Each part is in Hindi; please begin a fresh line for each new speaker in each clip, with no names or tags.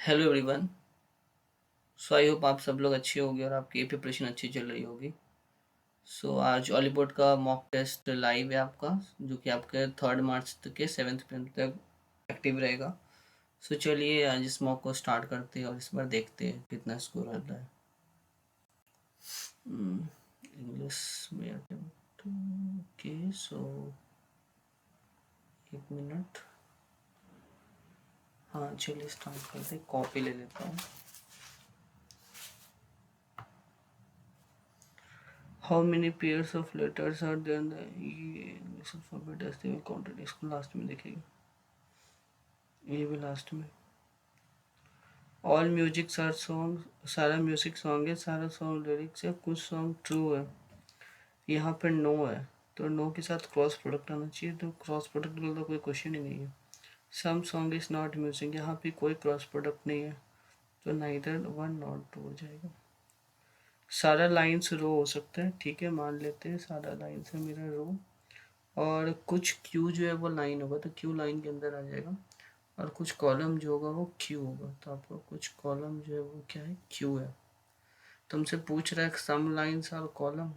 Hello everyone. So I hope आप सब लोग अच्छे होंगे और आपकी प्रिपरेशन अच्छी चल रही होगी। आज ऑलीबोर्ड का मॉक टेस्ट लाइव है आपका, जो कि आपके 3 मार्च तक के 7 PM तक एक्टिव रहेगा। चलिए आज इस मॉक को स्टार्ट करते हैं और इस बार देखते हैं कितना स्कोर आता है। इंग्लिश में अटेम्प्ट। ओके, सो 1 मिनट। हाँ चलिए स्टार्ट करते हैं, कॉपी ले लेता हूँ। How many pairs of letters are there in the English alphabet as they will counted? इसको लास्ट में देखेंगे, ये भी लास्ट में। ऑल म्यूजिक आर सॉन्ग, सारा म्यूजिक सॉन्ग है, सारा सॉन्ग लिरिक्स है, कुछ सॉन्ग ट्रू है। यहाँ पर नो है, तो नो के साथ क्रॉस प्रोडक्ट आना चाहिए, तो क्रॉस प्रोडक्ट का तो कोई क्वेश्चन ही नहीं है। Some song is not music, यहाँ पे कोई क्रॉस प्रोडक्ट नहीं है, तो नाइदर वन नॉट टू हो जाएगा। सारा लाइन्स रो हो सकता है, ठीक है मान लेते हैं सारा लाइन्स है मेरा रो, और कुछ क्यू जो है वो लाइन होगा, तो क्यू लाइन के अंदर आ जाएगा, और कुछ कॉलम जो होगा वो क्यू होगा, तो आपको कुछ कॉलम जो है वो क्या है, क्यू है। तुमसे पूछ रहा है सम लाइन्स और कॉलम,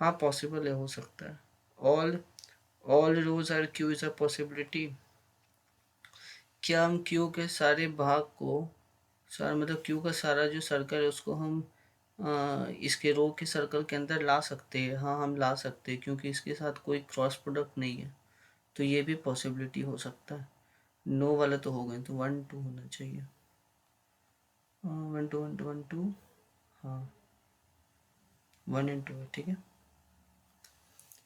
हाँ पॉसिबल है, हो सकता है। All all rose are Q is a possibility. क्या हम क्यू के सारे भाग को, सारा मतलब क्यू का सारा जो सर्कल है उसको हम इसके रो के सर्कल के अंदर ला सकते हैं? हाँ हम ला सकते हैं, क्योंकि इसके साथ कोई क्रॉस प्रोडक्ट नहीं है, तो ये भी पॉसिबिलिटी हो सकता है। नो वाला तो हो गए, तो 1 2 होना चाहिए। 1 2 1 2 1 2, हाँ 1 and 2 है, ठीक है।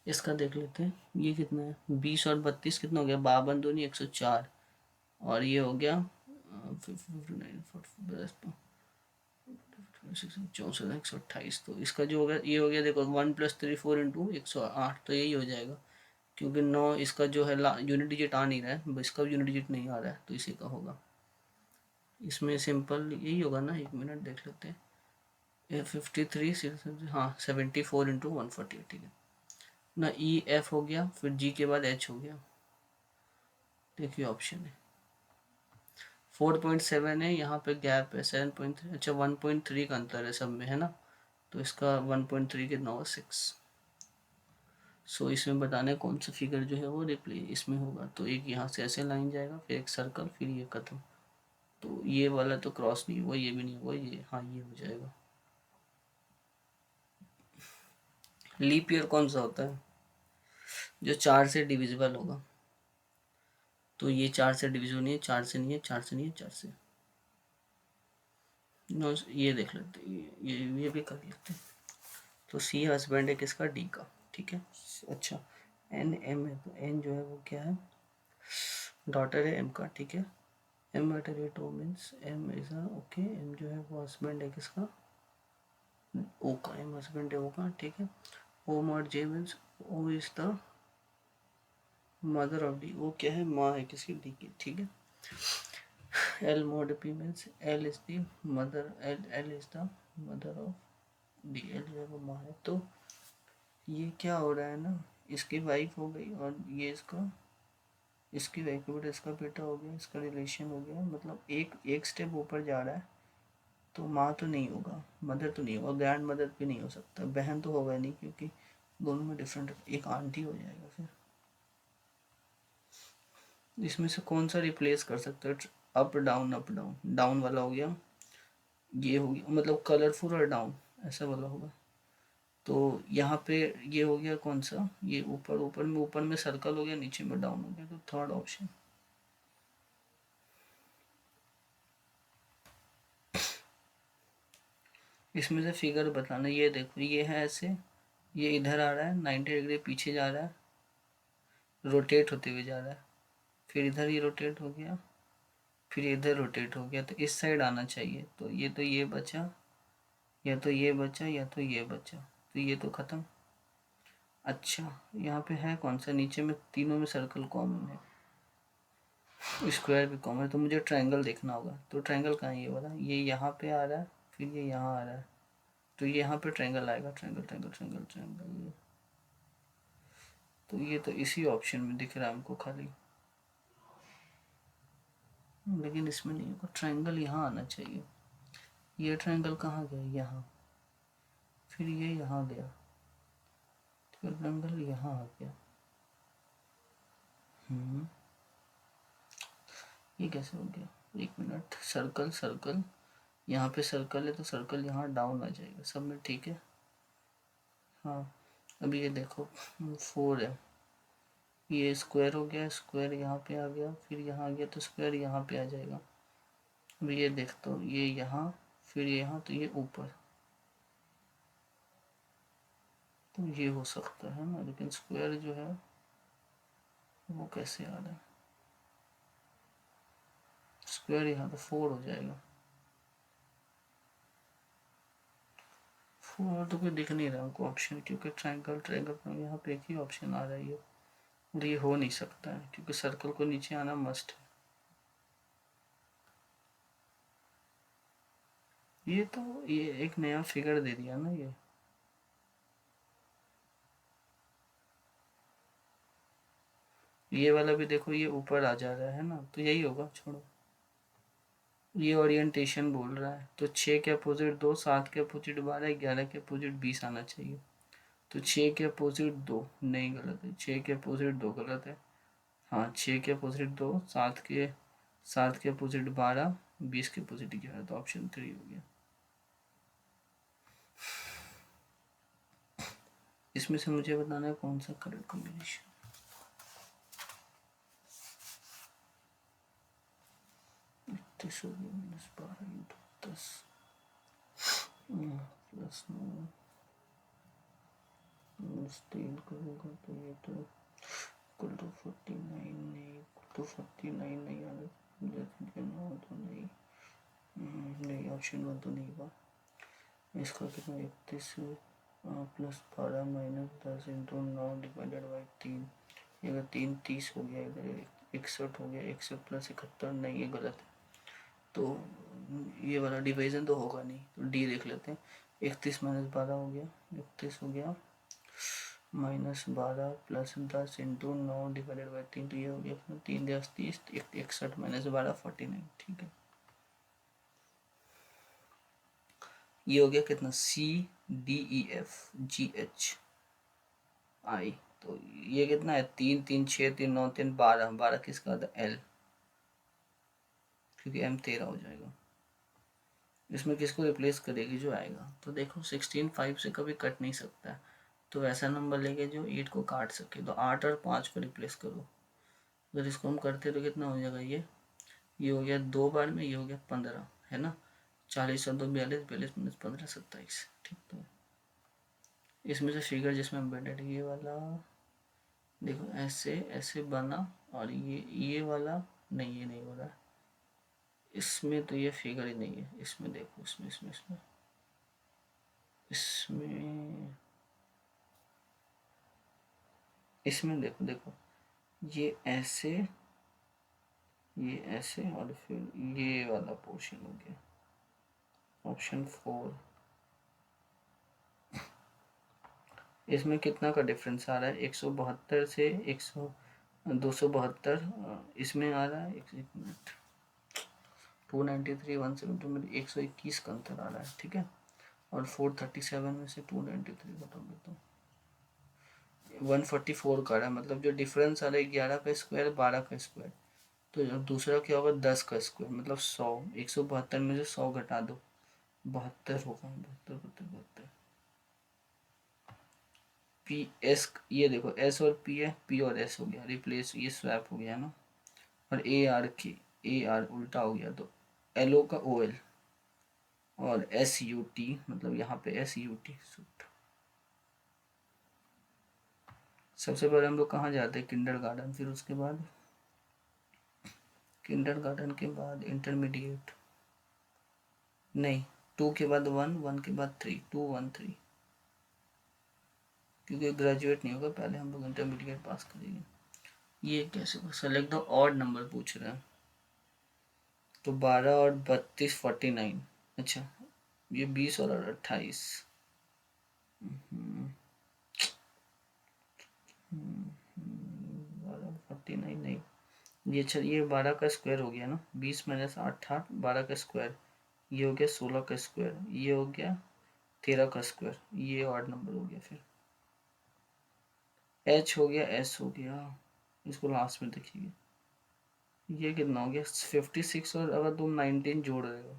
इसका देख लेते हैं, ये कितना है, 20 और 32 कितना हो गया, 52 104, और ये हो गया 64 128, तो इसका जो हो गया ये हो गया, देखो 1 + 3 4 × 108, तो यही हो जाएगा, क्योंकि 9 इसका जो है यूनिट डिजिट आ नहीं रहा है, इसका भी यूनिट डिजिट नहीं आ रहा है, तो इसी का होगा। इसमें सिंपल यही होगा ना, 1 मिनट देख लेते हैं। 53, हाँ 74 × 140, ठीक है ना। EF हो गया, फिर G के बाद H हो गया, देखिए ऑप्शन है 4.7 है, यहाँ पे गैप है 7.3, अच्छा 1.3 का अंतर है सब में, है ना, तो इसका 1.3 कितना होगा, 6। इसमें बताना है कौन सा फिगर जो है वो रिप्लेस इसमें होगा, तो एक यहाँ से ऐसे लाइन जाएगा, फिर एक सर्कल, फिर ये खत्म, तो ये वाला तो क्रॉस नहीं हुआ, ये भी नहीं हुआ, ये हाँ ये हो जाएगा। लीप ईयर कौन सा होता है, जो 4 से डिविजिबल होगा, तो ये 4 से डिविजन नहीं है, 4 से नहीं है, 4 से नहीं है, 4 से। नो ये देख लेते हैं, ये भी कर लेते हैं, तो सी हस्बैंड है किसका, डी का, ठीक है। अच्छा एन एम है, तो एन जो है वो क्या है, डॉटर है एम का, ठीक है। M at rate O means M is okay, M जो है वो हस्बैंड है किसका, ओ का, एम हस्बैंड है ओ का, ठीक है। O mod J means O is the mother of D, वो क्या है, माँ है किसकी, डी की, ठीक है। L mod p means L is the mother, L is the mother of D, L जो है वो माँ है, तो ये क्या हो रहा है ना, इसकी वाइफ हो गई, और ये इसकी वाइफ का बेटा, इसका बेटा हो गया, इसका रिलेशन हो गया, मतलब एक एक स्टेप ऊपर जा रहा है, तो माँ तो नहीं होगा, मदर तो नहीं होगा, ग्रैंड मदर भी नहीं हो सकता, बहन तो होगा नहीं, क्योंकि दोनों में डिफरेंट, एक आंटी हो जाएगा। फिर इसमें से कौन सा रिप्लेस कर सकते हो, up down, up down, down वाला हो गया, ये हो गया मतलब कलरफुल और डाउन ऐसा वाला होगा, तो यहाँ पे ये हो गया कौन सा, ये ऊपर में सर्कल हो गया, नीचे में डाउन हो गया, तो थर्ड ऑप्शन। इसमें से फिगर बताना, ये देखो ये है ऐसे, ये इधर आ रहा है 90 डिग्री पीछे जा रहा है, रोटेट होते हुए जा रहा है, फिर इधर ये रोटेट हो गया, फिर इधर रोटेट हो गया, तो इस साइड आना चाहिए, तो ये बचा, या तो ये बचा, या तो ये बचा, तो ये तो खत्म। अच्छा यहाँ पे है कौन सा, नीचे में तीनों में सर्कल कॉमन है, स्क्वायर भी कॉमन है, तो मुझे ट्रायंगल देखना होगा, तो ट्रायंगल कहाँ है, ये वाला, ये यहाँ पे आ रहा है, फिर ये यहाँ आ रहा है, तो ये यहाँ पे ट्रायंगल आएगा, ट्रायंगल ट्रायंगल ट्रायंगल ट्रायंगल, तो ये तो इसी ऑप्शन में दिख रहा है हमको खाली। लेकिन इसमें नहीं होगा, ट्रायंगल यहाँ आना चाहिए। ये ट्रायंगल कहाँ गया, यहाँ, फिर ये यहाँ गया, फिर ट्रायंगल यहाँ आ गया। ये कैसे हो गया, एक मिनट, सर्कल सर्कल, यहाँ पे सर्कल है तो सर्कल यहाँ डाउन आ जाएगा, सब में ठीक है। हाँ, अभी ये देखो 4 है, ये स्क्वायर हो गया, स्क्वायर यहाँ पे आ गया, फिर यहाँ आ गया तो स्क्वायर यहाँ पे आ जाएगा। अभी ये देखते हो, ये यहाँ, फिर यहाँ, तो ये ऊपर, तो ये हो सकता है ना, लेकिन स्क्वायर जो है वो कैसे आ रहा है, स्क्वायर यहाँ तो 4 हो जाएगा, 4 तो कोई दिख नहीं रहा हमको ऑप्शन, क्योंकि ट्रायंगल ट्रायंगल में यहाँ पे एक ही ऑप्शन आ रहा है ये, और ये हो नहीं सकता है क्योंकि सर्कल को नीचे आना मस्ट है। ये तो ये एक नया फिगर दे दिया ना ये वाला भी देखो, ये ऊपर आ जा रहा है ना, तो यही होगा, छोड़ो, ये ओरिएंटेशन बोल रहा है, तो 6 के अपोजिट 2, 7 के अपोजिट 12, 11 के अपोजिट 20 आना चाहिए। तो 6 के अपोजिट 2 नहीं, गलत है, 6 के अपोजिट 2 गलत है। हाँ, 6 के अपोजिट 2, 7 के अपोजिट 12, 20 के अपोजिट 11, तो ऑप्शन 3 हो गया। इसमें से मुझे बताना है कौन सा करेक्ट कॉम्बिनेशन। -12 × 10 +9 -3 करूँगा तो ये तो इक्वल टू 49 नहीं, इक्वल टू 49 नहीं आ रहा, तो नहीं, नहीं, ऑप्शन 1 तो नहीं हुआ। इसका कितना, 31 +12 -10 × 9 डिवाइडेड बाई 3, ये अगर 3 30 हो गया, इधर 61 हो गया, 61 + 71 नहीं, ये गलत है, तो ये वाला डिवीजन तो होगा नहीं, तो डी देख लेते हैं। 31 - 12 हो गया, 31 हो गया, -12 + 10 × 9 डिवाइडेड बाई 3, तो ये हो गया 3 × 10 30, 61 - 12 49, ठीक है। ये हो गया कितना, CDEFGHI, तो ये कितना है, 3 3 6 3 9 3 12, 12 किसका था, L, क्योंकि M 13 हो जाएगा। इसमें किसको रिप्लेस करेगी, जो आएगा, तो देखो 16 5 से कभी कट नहीं सकता है, तो वैसा नंबर लेके जो 8 को काट सके, तो 8 और 5 को रिप्लेस करो, अगर इसको हम करते तो कितना हो जाएगा, ये हो गया 2 बार में, ये हो गया 15, है ना, 40 और 2 42, 42 - 15 27, ठीक। तो इसमें से फिगर जिसमें एम्बेडेड है, ये वाला देखो, ऐसे ऐसे बना, और ये वाला नहीं, ये नहीं हो रहा है इसमें, तो ये फिगर ही नहीं है इसमें, देखो इसमें इसमें इसमें इसमें इसमें देखो देखो, ये ऐसे, ये ऐसे, और फिर ये वाला पोर्शन हो गया, ऑप्शन 4। इसमें कितना का डिफरेंस आ रहा है, 172 से 272, इसमें आ रहा है, एक मिनट, 293 172 में 121 का अंतर आ रहा है, ठीक है, और 437 में से 293 घटा देता हूँ, 144 का आ रहा है, मतलब जो डिफरेंस आ रहा है 11 का स्क्वायर 12 का स्क्वायर, तो दूसरा क्या होगा, 10 का स्क्वायर, मतलब 100, 172 में से 100 घटा दो, 72 होगा, 72 72 72, पी एस, ये देखो एस और पी है, पी और एस हो गया रिप्लेस, ये स्वैप हो गया ना, और ए आर के, ए आर उल्टा हो गया, तो एल ओ का ओ एल, और एस यू टी, मतलब यहाँ पे एस यू टी सूट। सबसे पहले हम लोग कहाँ जाते हैं, किंडरगार्टन, फिर उसके बाद किंडरगार्टन के बाद इंटरमीडिएट, नहीं, 2 के बाद 1, 1 के बाद 3, 2 1 3, क्योंकि ग्रेजुएट नहीं होगा, पहले हम लोग इंटरमीडिएट पास करेंगे। ये कैसे, सेलेक्ट द ऑड नंबर पूछ रहे हैं, तो 12 और 32 49, अच्छा, ये 20 और 28, 12 49 नहीं, ये चल, ये 12 का स्क्वायर हो गया ना, 20 माइनस 8 8, 12 का स्क्वायर, ये हो गया 16 का स्क्वायर, ये हो गया 13 का स्क्वायर, ये ऑड नंबर हो गया। फिर एच हो गया, एस हो गया, इसको लास्ट में देखिए, ये कितना हो गया 56, और अगर तुम 19 जोड़ रहे हो,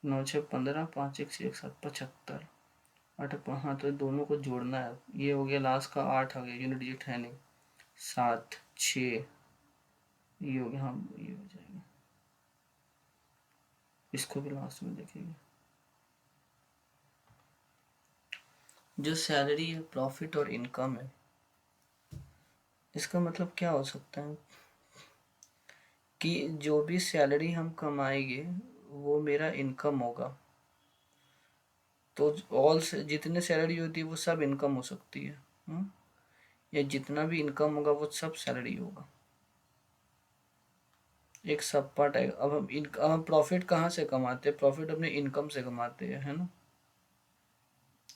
9 6 15, 5 1 6 7 75, 8 हाँ, तो दोनों को जोड़ना है। ये हो गया लास्ट का 8 आ गया, यूनिट डिजिट है नहीं, 7 6, ये हो गया, हाँ ये हो जाएगा, इसको भी लास्ट में देखेंगे। जो सैलरी है, प्रॉफिट और इनकम है, इसका मतलब क्या हो सकता है कि जो भी सैलरी हम कमाएंगे वो मेरा इनकम होगा। तो ऑल से जितने सैलरी होती है वो सब इनकम हो सकती है। हम्म? या जितना भी इनकम होगा वो सब सैलरी होगा, एक सब पार्ट आएगा। अब हम प्रॉफिट कहाँ से कमाते हैं? प्रॉफिट अपने इनकम से कमाते हैं, है ना।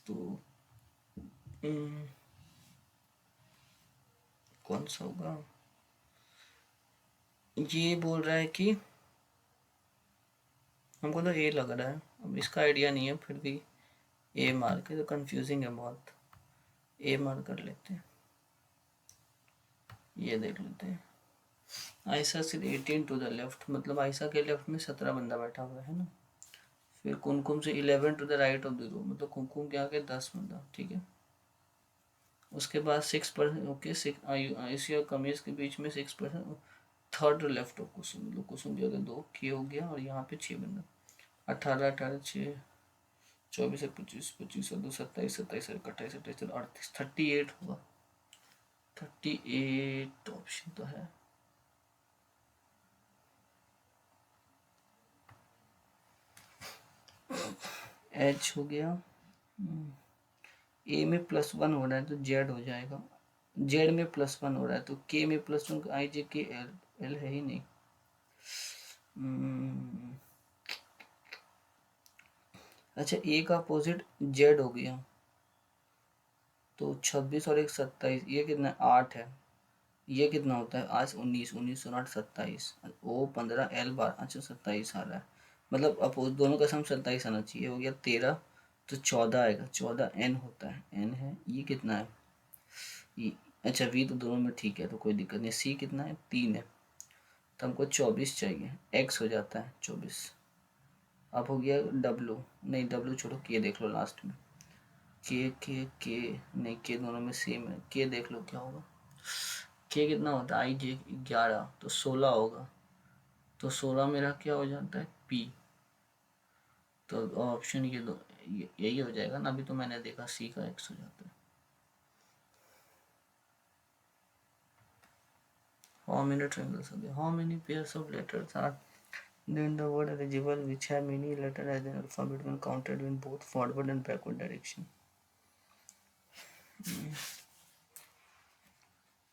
तो हम्म, कौन सा होगा? ये बोल रहा है कि हमको तो ए लग रहा है, अब इसका आइडिया नहीं है, फिर भी ए मार के, तो कंफ्यूजिंग है बहुत, ए मार कर लेते हैं, ये देख लेते हैं। आयशा सिर्फ 18 टू द लेफ्ट, मतलब आयशा के लेफ्ट में 17 बंदा बैठा हुआ है ना। फिर कुमकुम से 11 to the right of the room, मतलब कुमकुम के आगे 10 बंदा, ठीक है। उसके बाद 6%, ओके, आयुषी और कमीज के बीच में 6%, थर्ड लेफ्ट ऑफ कुसुम, मतलब कुसुम के आगे 2 के हो गया, और यहाँ पे 6 बंदा, 18 18 6, 24 25 25 और 2 27 27 और 28 28 और 38, 38 हुआ, 38 ऑप्शन तो है। एच हो गया, ए में +1 हो रहा है तो जेड हो जाएगा, जेड में +1 हो रहा है तो के में +1, आई जे के एल, एल है ही नहीं। हम्म, अच्छा, ए का अपोजिट जेड हो गया, तो 26 और एक 27, ये कितना 8 है, ये कितना होता है आज 19, 19 और 8 27, ओ 15, एल 12, अच्छा 27 आ रहा है, मतलब अपोज दोनों का सम 27 आना चाहिए, हो गया 13, तो 14 आएगा, 14 एन होता है, एन है, ये कितना है, ये, अच्छा वी तो दोनों में ठीक है तो कोई दिक्कत नहीं, सी कितना है 3 है, तो हमको 24 चाहिए, एक्स हो जाता है 24। अब हो गया डब्लू, नहीं डब्लू छोड़ो, के देख लो लास्ट में, के नहीं, के दोनों में सेम है, के देख लो क्या होगा, के कितना होता है, आई जे 11, तो 16 होगा, तो 16 मेरा क्या हो जाता है, पी, तो ऑप्शन ये दो, यही हो जाएगा ना, अभी तो मैंने देखा सी का एक्स हो जाता है। हाउ मेनी ट्रायंगल्स हो गया, how many pairs of letters are then the word eligible which have many letters as an alphabet when counted in both forward and backward direction.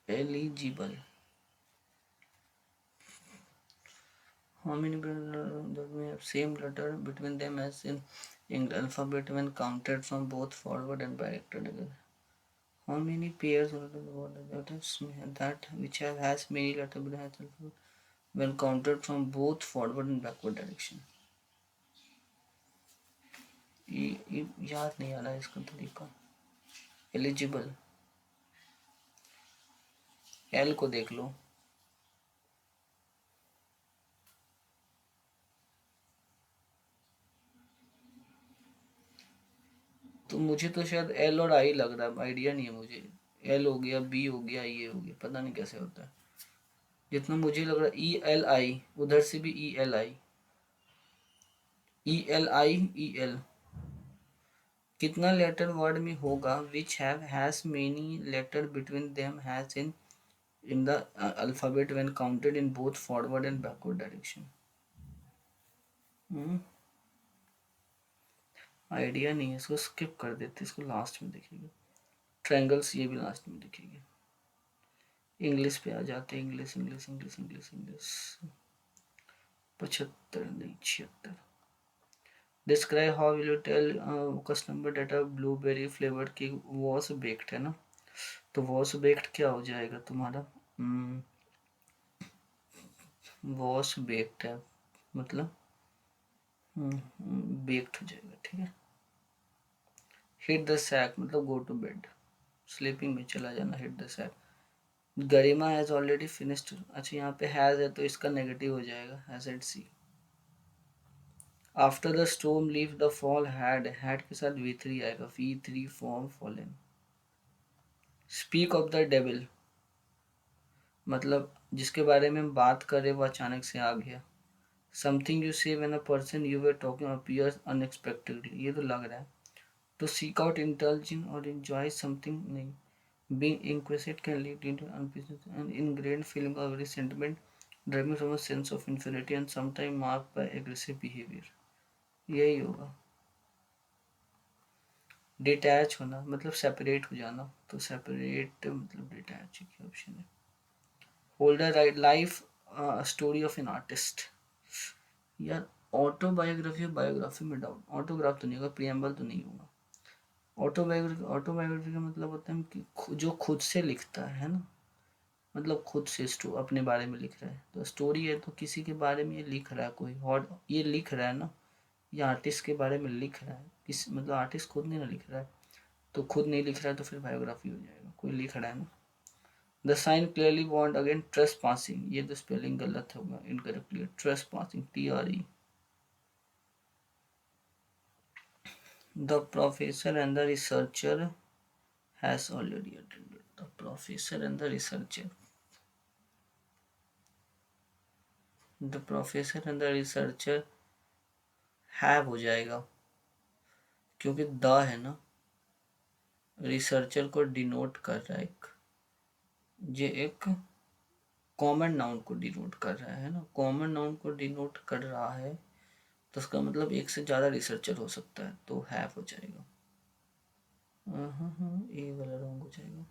Eligible, how many that may have same letter between them as in English alphabet when counted from both forward and backward. How many pairs of letters that which have has many letters between alphabet when counted from both forward and backward direction. ये याद नहीं आ रहा है इसका तरीका। एलिजिबल, एल को देख लो, तो मुझे तो शायद एल और आई लग रहा है, आइडिया नहीं है मुझे, एल हो गया, बी हो गया, ये हो गया, पता नहीं कैसे होता है, जितना मुझे लग रहा है ई एल आई, उधर से भी E L I, E L I, E L, कितना लेटर वर्ड में होगा which have has many letter between them has in the alphabet when counted in both forward and backward direction. Idea नहीं है, इसको स्किप कर देते, इसको लास्ट में देखेंगे, ट्रायंगल्स ये भी लास्ट में देखेंगे। इंग्लिश पे आ जाते हैं, English English English English English, 75 नहीं 76। Describe how will you tell customer that a blueberry flavoured cake was baked, है ना, तो वॉज बेक्ड क्या हो जाएगा तुम्हारा, वॉश बेक्ड है मतलब बेक्ड हो जाएगा, ठीक है। हिट द सैक मतलब गो टू बेड, स्लीपिंग में चला जाना, hit the sack. Garima has already finished, अच्छा यहाँ पे हैज है तो इसका नेगेटिव हो जाएगा, has ate C. After the storm leave the fall, had के साथ V3 आएगा, V3 form fallen. Speak of the devil मतलब जिसके बारे में हम बात कर रहे वो अचानक से आ गया। समथिंग यू से when a person you were talking appears unexpectedly, ये तो लग रहा है। टू सीक आउट इंटेलिजेंस और एंजॉय समथिंग, नहीं। Being inquisitive can lead into an ingrained feeling of resentment, driving from a sense of inferiority and sometimes marked by aggressive behavior. यही होगा। डिटैच होना मतलब सेपरेट हो जाना, तो सेपरेट मतलब डिटैच की ऑप्शन है। Holder right life story of an artist, यार ऑटोबायोग्राफी और बायोग्राफी में डाउट, ऑटोग्राफ तो नहीं होगा, प्रियम्बल तो नहीं होगा। ऑटोबायोग्राफी का मतलब होता है कि जो खुद से लिखता है ना, मतलब खुद से अपने बारे में लिख रहा है, तो स्टोरी है तो किसी के बारे में ये लिख रहा है कोई, और ये लिख रहा है ना, ये आर्टिस्ट के बारे में लिख रहा है, किस मतलब आर्टिस्ट खुद नहीं ना लिख रहा है, तो खुद नहीं लिख रहा है तो फिर बायोग्राफी हो जाएगा, कोई लिख रहा है ना। The sign clearly want again trespassing, ये तो स्पेलिंग गलत होगा, incorrectly, trespassing TRE। The professor and the researcher has already attended, the professor and the researcher, the professor and the researcher have हो जाएगा, क्योंकि द है ना, रिसर्चर को डिनोट कर रहा है, ये एक कॉमन नाउन को डिनोट कर रहा है ना, कॉमन नाउन को डिनोट कर रहा है तो उसका मतलब एक से ज़्यादा रिसर्चर हो सकता है, तो हैव हो जाएगा। ए वाला रॉन्ग हो जाएगा।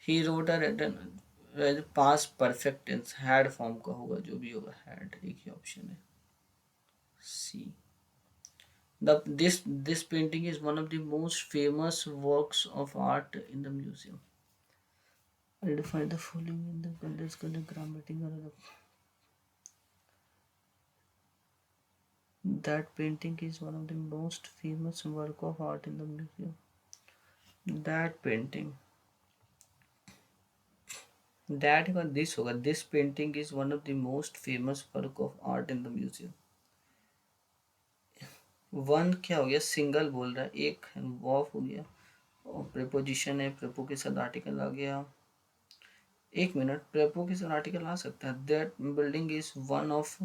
He wrote a written past perfect tense, had form का होगा, जो भी होगा हैड, एक ही ऑप्शन है सी। This painting is one of the most famous works of art in the museum. Identify the following in the context of the grammatical. That painting is one of the most famous work of art in the museum. That painting. That का this होगा. This painting is one of the most famous work of art in the museum. One क्या हो गया, सिंगल बोल रहा है, एक वॉफ हो गया, और प्रेपोजिशन है, प्रेपो के साथ आर्टिकल आ गया। एक मिनट, प्रेपो के साथ आर्टिकल आ सकता है। That building is one of,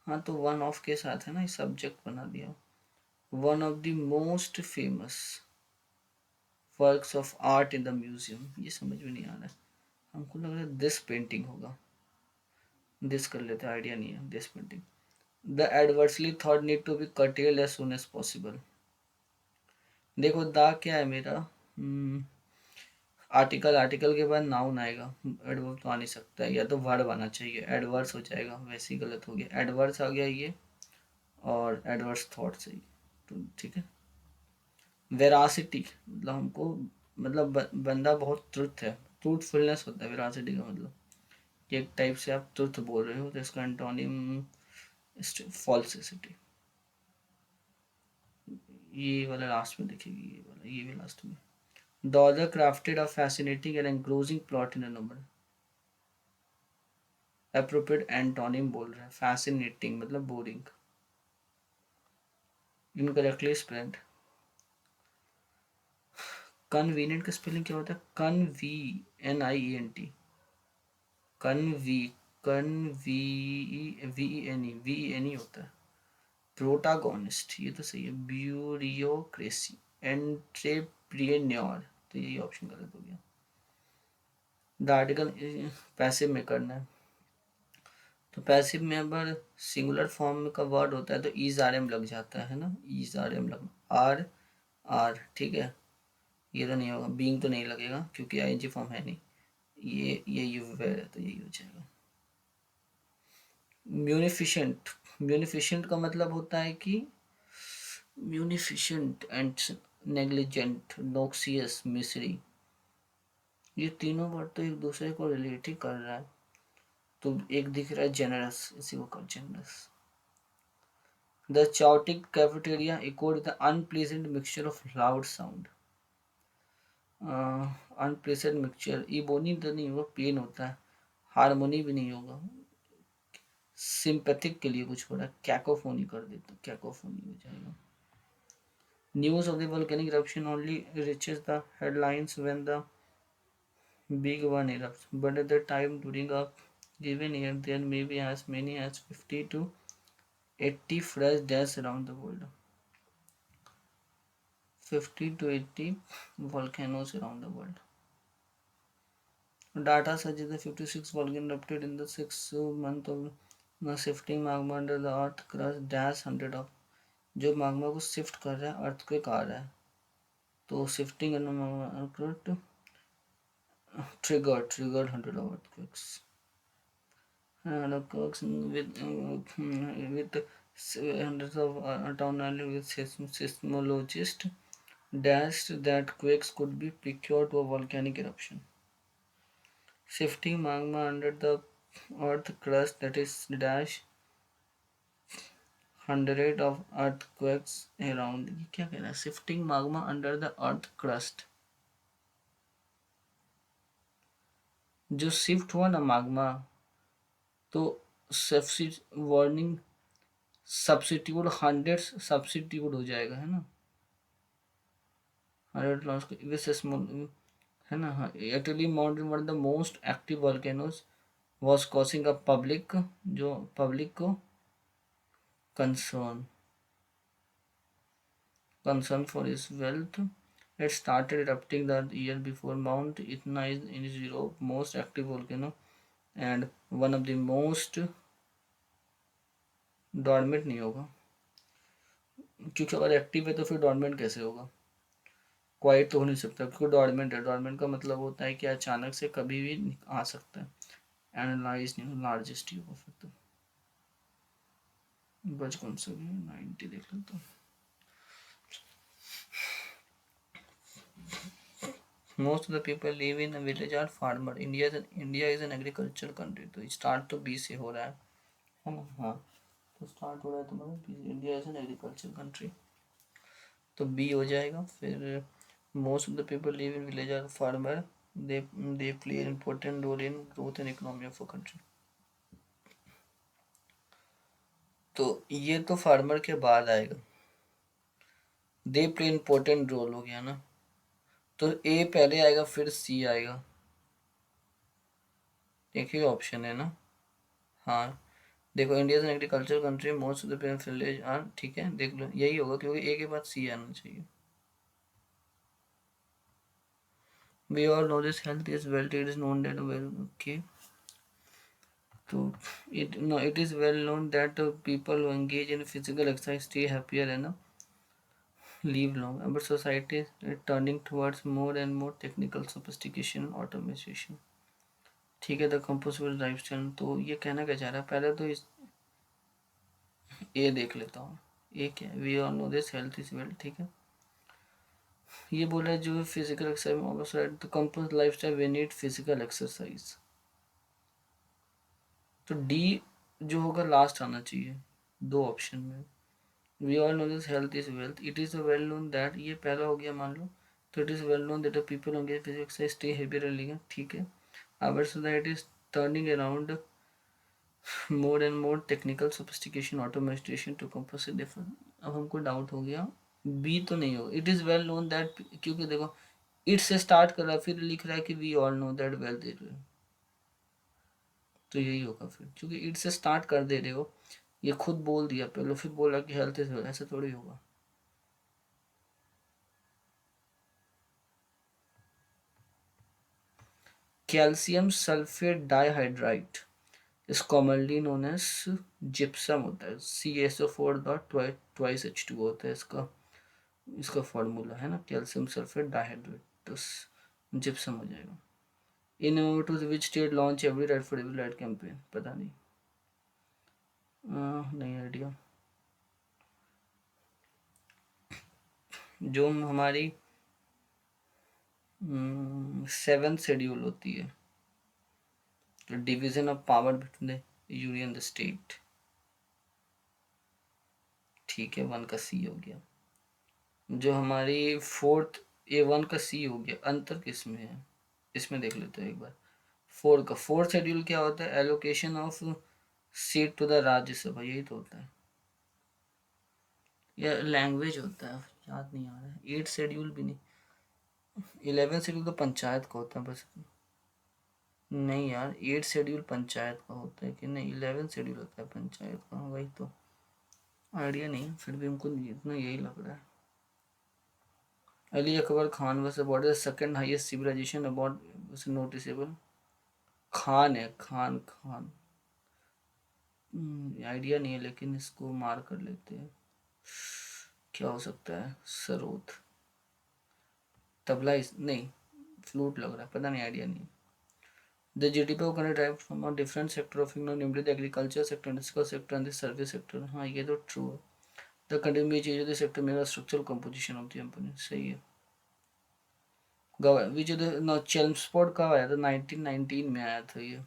हाँ तो वन ऑफ के साथ है ना, सब्जेक्ट बना दिया। One of the most famous works of art in the museum, ये समझ में नहीं आ रहा है, हमको लग रहा है दिस पेंटिंग होगा, दिस कर लेते, आइडिया नहीं है, this painting. The adversely thought need to be curtailed as soon as possible. देखो द क्या है मेरा, आर्टिकल, आर्टिकल के बाद नाउन आएगा, एडवर्ब तो आ नहीं सकता है, या तो वर्ब आना चाहिए, एडवर्स हो जाएगा, वैसे ही गलत हो गया, एडवर्स आ गया ये, और एडवर्स थॉट से ही, तो ठीक है। वेरासिटी मतलब हमको, मतलब बंदा बहुत ट्रुथ है, ट्रूथफुलनेस होता है वेरासिटी का मतलब, कि एक टाइप से आप ट्रुथ बोल रहे हो, तो इसका एंटोनिम फॉल्सिसिटी। ये वाला लास्ट में देखेगी, ये वाला, ये भी लास्ट में। The author crafted a fascinating and engrossing plot in a novel. Appropriate antonym बोल रहा है, फैसिनेटिंग मतलब बोरिंग, इनकरेक्टली स्पेल्ड। कन्वीनियंट का स्पेलिंग क्या होता है, CONVENIENT, कन्वी, VENE होता है। प्रोटागोनिस्ट ये तो सही है, ब्यूरोक्रेसी, एंट्रेप्रेन्योर, तो यही ऑप्शन गलत हो गया। द आर्टिकल पैसिव में करना है, तो पैसिव में अगर सिंगुलर फॉर्म का वर्ड होता है तो ईज आर एम लग जाता है ना, ईज आर एम लग, आर आर, ठीक है, ये तो नहीं होगा, बीइंग तो नहीं लगेगा क्योंकि आईएनजी फॉर्म है नहीं, ये यूवेर है तो यही हो जाएगा। म्यूनिफिशेंट, म्यूनिफिशेंट का मतलब होता है कि म्यूनिफिशेंट एंड नेग्लिजेंट, नोक्सियस, मिसरी, ये तीनों वर्ड तो एक दूसरे को रिलेट ही कर रहा है, तो एक दिख रहा है जेनरस, इसी को कहो generous. The chaotic cafeteria echoed the unpleasant mixture of loud sound. Unpleasant mixture, ebony तो नहीं होगा, पेन होता है, हारमोनी भी नहीं होगा, सिंपैथिक के लिए कुछ हो रहा है, कैकोफोनी कर दे तो कैकोफोनी हो जाएगा। News of the volcanic eruption only reaches the headlines when the big one erupts, but at the time during a given year there may be as many as 50 to 80 fresh deaths around the world. 50 to 80 volcanoes around the world. Data suggests that 56 volcanoes erupted in the 6th month of the shifting magma under the earth crust dash 100 of, जो magma को shift कर रहा है earthquake आ रहा है, तो shifting under magma triggered 100 of earthquakes. And earthquakes with hundreds of autonomy with seismologists dashed that quakes could be peculiar to a volcanic eruption. Shifting magma under the earth crust that is dash 100 of earthquakes around, ये क्या कह रहा है, shifting magma under the earth crust, जो शिफ्ट हुआ ना magma, तो वार्निंग सब्सिट्यूट 100 सब्सिट्यूट हो जाएगा, है ना, 100 लॉस है ना। हाँ, actually mountain one of the most active volcanoes was causing a public, जो पब्लिक को concern for his wealth. It started erupting the year before. Mount Etna is in Europe most active volcano and one of the most dormant नहीं होगा, क्योंकि अगर एक्टिव है तो फिर डॉर्मेंट कैसे होगा, क्वाइट तो हो नहीं सकता, क्योंकि डॉर्मेंट है। डॉर्मेंट का मतलब होता है कि अचानक से कभी भी आ सकता है। एनालाइज नहीं, लार्जेस्ट होगा फिर तो। बच कौन सा भी 90 देख लेता हूँ। Most of the people live in a village are farmer. India is an agricultural country. तो स्टार्ट तो बी से हो रहा है ना। हाँ, तो स्टार्ट हो रहा है तुम्हारा, India is an agriculture country, तो बी हो जाएगा। फिर most of the people live in village are farmer, they play an important role in growth and economy of a country. तो ये तो फार्मर के बाद आएगा, दे प्ले इम्पोर्टेंट रोल हो गया ना, तो ए पहले आएगा फिर सी आएगा, एक ही ऑप्शन है ना। हाँ देखो, India is an agriculture country, most of the village are, ठीक है देख लो यही होगा, क्योंकि ए के बाद सी आना चाहिए। We all know this health is wealth. It is known that well. Okay, so it is well known that people who engage in physical exercise stay happier and live long. Our society is turning towards more and more technical sophistication and automation. ठीक है, द कंपोजिबल लाइफस्टाइल, तो ये कहना क्या चाह रहा है, पहले तो इस ए देख लेता हूँ। ए क्या है, we all know this health is wealth, ठीक है। ये बोला है जो फिजिकल एक्सरसाइज, तो compose lifestyle we need physical exercise, तो डी जो होगा लास्ट आना चाहिए दो ऑप्शन में। We all know this health is wealth, it is well known that, ये पहला हो गया मान लो, तो it is well known that the people engage physical exercise stay healthier and लीगन, ठीक है। Our society is turning around more and more technical sophistication automation to compose different. अब हमको डाउट हो गया, बी तो नहीं होगा, it is well known that, क्योंकि देखो इट से स्टार्ट कर रहा है, फिर लिख रहा है कि we all know that wealth is, तो यही होगा फिर, क्योंकि इट से स्टार्ट कर दे रहे हो, ये खुद बोल दिया पहले, फिर बोला कि हेल्थ इज वेल्थ, ऐसे थोड़ी होगा। Calcium sulphate dihydrate is commonly known as gypsum होता है, CaSO4 होता है इसका, इसका फॉर्मूला है ना, कैल्शियम सल्फेट डाइहाइड्रेट, तो जिप्सम हो जाएगा। In two which state launch every right for every right campaign, पता नहीं, नहीं आइडिया। जो हमारी 7th शेड्यूल होती है, तो division of power between the union the state. ठीक है, 1 का सी हो गया। जो हमारी फोर्थ A1 का सी हो गया, अंतर किस में है इसमें देख लेते हैं एक बार। फोर्थ शेड्यूल क्या होता है? Allocation of seat to the Rajya Sabha, यही तो होता है, या लैंग्वेज होता है, याद नहीं आ रहा है। 8 शेड्यूल भी नहीं, 11 शेड्यूल तो पंचायत का होता है बस। नहीं यार, 8 शेड्यूल पंचायत का होता है कि नहीं, 11 शेड्यूल होता है पंचायत का, वही तो। आइडिया नहीं, फिर भी हमको इतना यही लग रहा है। Ali Akbar Khan was awarded the second highest civilization award was noticeable। Khan है, खान खान। आइडिया नहीं है, लेकिन इसको मार कर लेते हैं। क्या हो सकता है? सरोद, तबला, इस नहीं, फ्लूट लग रहा है, पता नहीं, आइडिया नहीं। The GDP of country derived from a different sector of economy, namely the agriculture sector, industrial sector, and the service sector। हाँ, ये तो ट्रू है। The country में चीज़ the sector मेरा structural composition of the company, सही है। विच नो चेल्मस्फोर्ड कब आया था? 1919 में आया था ये।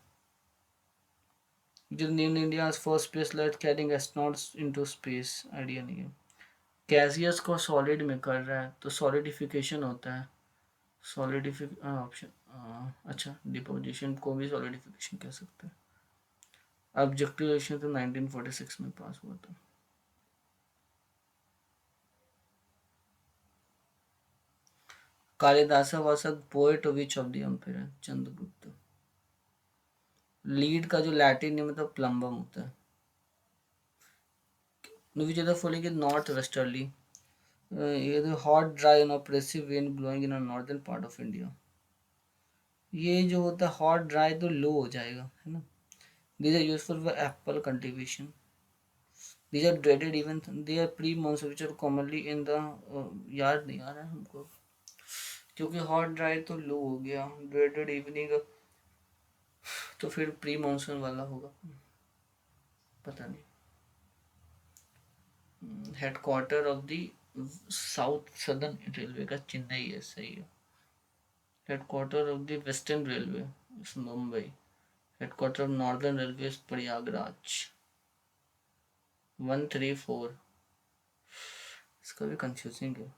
जो new India first space flight carrying astronauts into space, idea नहीं है। गैसियस को सॉलिड में कर रहा है तो सॉलिडिफिकेशन होता है। ऑप्शन, अच्छा, डिपोजिशन को भी सॉलिडिफिकेशन कह सकते हैं। ऑब्जेक्टिव इलेक्शन तो 1946 में पास हुआ था। Kalidasa was poet which of the empire? Chandragupta. Lead का जो लैटिन में मतलब प्लम्बम होता है। Which of the following is north westerly? ये तो hot dry and oppressive wind blowing in northern part of India. ये जो होता है हॉट ड्राई तो लो हो जाएगा, है ना। These are useful for apple cultivation. These are dreaded even they are pre monsoon which are commonly in the, याद नहीं आ रहा है हमको, क्योंकि हॉट ड्राई तो लो हो गया, ड्रेडेड इवनिंग तो फिर प्री मॉनसून वाला होगा, पता नहीं। Headquarter of the south southern railway का चेन्नई है, सही है। Headquarter of the western railway Mumbai. Headquarter of northern railway Prayagraj. 134। इसका भी कंफ्यूजिंग है,